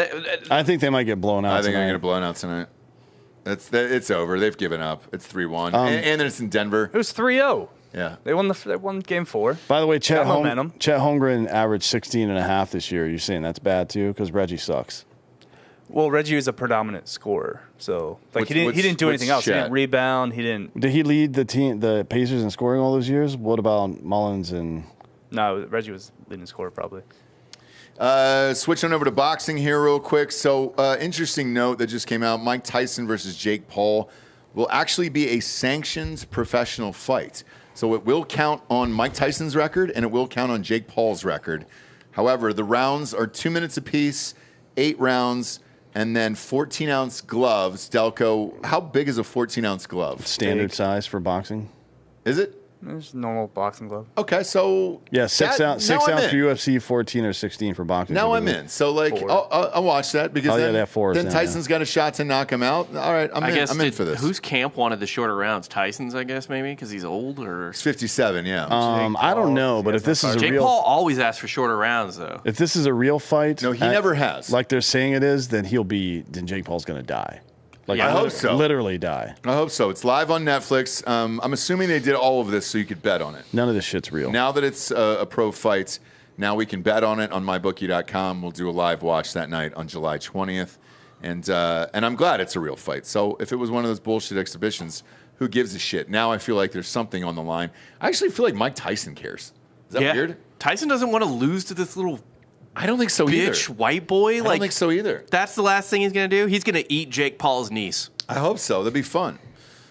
B: I think they might get blown out.
A: I think they're going to blow out tonight. It's over. They've given up. It's 3-1, and then it's in Denver.
D: It was 3-0.
A: Yeah,
D: they won game 4.
B: By the way, Chet Holmgren averaged 16.5 this year. You're saying that's bad too because Reggie sucks.
D: Well, Reggie was a predominant scorer, so like he didn't do anything else.
A: Chet?
D: He didn't rebound. He didn't.
B: Did he lead the Pacers in scoring all those years? What about Mullins and?
D: No, Reggie was leading scorer probably.
A: Switching over to boxing here real quick. So, interesting note that just came out: Mike Tyson versus Jake Paul will actually be a sanctioned professional fight. So it will count on Mike Tyson's record and it will count on Jake Paul's record. However, the rounds are 2 minutes apiece, 8 rounds, and then 14-ounce gloves. Delco, how big is a 14-ounce glove?
B: Standard size for boxing.
A: Is it?
D: It's a normal boxing glove.
A: Okay, so
B: yeah, 6 ounce for UFC, 14 or 16 for boxing.
A: Now I'm in. So like, I'll watch that because then Tyson's got a shot to knock him out. All right, I'm in for this.
C: Whose camp wanted the shorter rounds? Tyson's, I guess, maybe because he's old or.
A: He's 57. Yeah.
B: I don't know, but if this is a
C: Jake
B: real,
C: Paul always asks for shorter rounds though.
B: If this is a real fight,
A: no, he never has.
B: Like they're saying it is, then then Jake Paul's going to die. Like
A: I hope so.
B: Literally die.
A: I hope so. It's live on Netflix. I'm assuming they did all of this so you could bet on it.
B: None of this shit's real.
A: Now that it's a pro fight, now we can bet on it on mybookie.com. We'll do a live watch that night on July 20th. And I'm glad it's a real fight. So if it was one of those bullshit exhibitions, who gives a shit? Now I feel like there's something on the line. I actually feel like Mike Tyson cares. Is that weird?
C: Tyson doesn't want to lose to this little
A: I don't think so either.
C: Bitch white boy.
A: I don't think so either.
C: That's the last thing he's going to do. He's going to eat Jake Paul's niece.
A: I hope so. That'd be fun.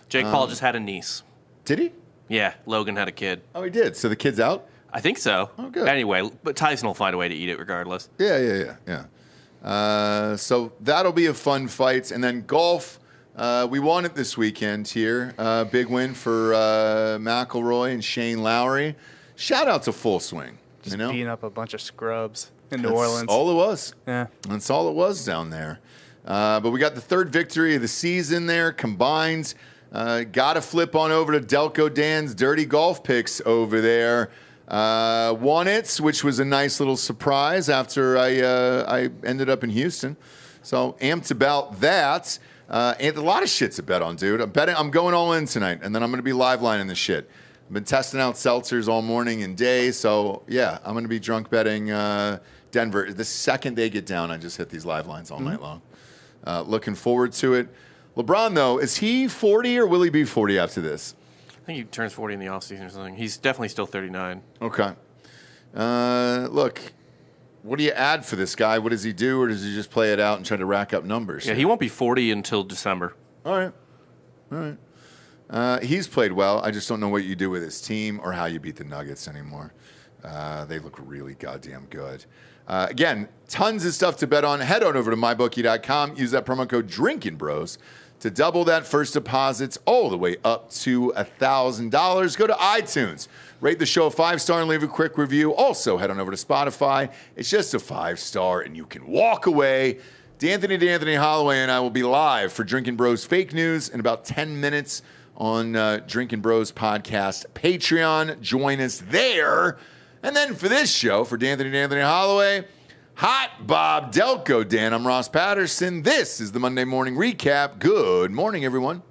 C: Jake Paul just had a niece.
A: Did he?
C: Yeah, Logan had a kid.
A: Oh, he did. So the kid's out?
C: I think so.
A: Oh, good.
C: Anyway, but Tyson will find a way to eat it regardless.
A: Yeah. So that'll be a fun fight. And then golf, we won it this weekend here. Big win for McIlroy and Shane Lowry. Shout out to Full Swing.
D: Just beating up a bunch of scrubs in New Orleans.
A: All it was.
D: Yeah.
A: That's all it was down there. But we got the third victory of the season there combined. Got to flip on over to Delco Dan's Dirty Golf Picks over there. Won it, which was a nice little surprise after I ended up in Houston. So amped about that. And a lot of shit to bet on, dude. I'm going all in tonight, and then I'm going to be live lining this shit. I've been testing out seltzers all morning and day, so yeah, I'm going to be drunk betting Denver. The second they get down, I just hit these live lines all night long. Looking forward to it. LeBron, though, is he 40 or will he be 40 after this?
C: I think he turns 40 in the offseason or something. He's definitely still 39.
A: Okay. Look, what do you add for this guy? What does he do, or does he just play it out and try to rack up numbers?
C: Yeah, he won't be 40 until December.
A: All right. He's played well. I just don't know what you do with his team or how you beat the Nuggets anymore. They look really goddamn good. Again, tons of stuff to bet on. Head on over to mybookie.com. Use that promo code DrinkinBros to double that first deposits all the way up to $1,000. Go to iTunes, rate the show a 5-star, and leave a quick review. Also, head on over to Spotify. It's just a 5-star, and you can walk away. D'Anthony Hollaway and I will be live for Drinkin' Bros Fake News in about 10 minutes on Drinkin' Bros Podcast Patreon. Join us there. And then for this show, for D'Anthony Holloway, Hot Bob Delco Dan, I'm Ross Patterson. This is the Monday Morning Recap. Good morning, everyone.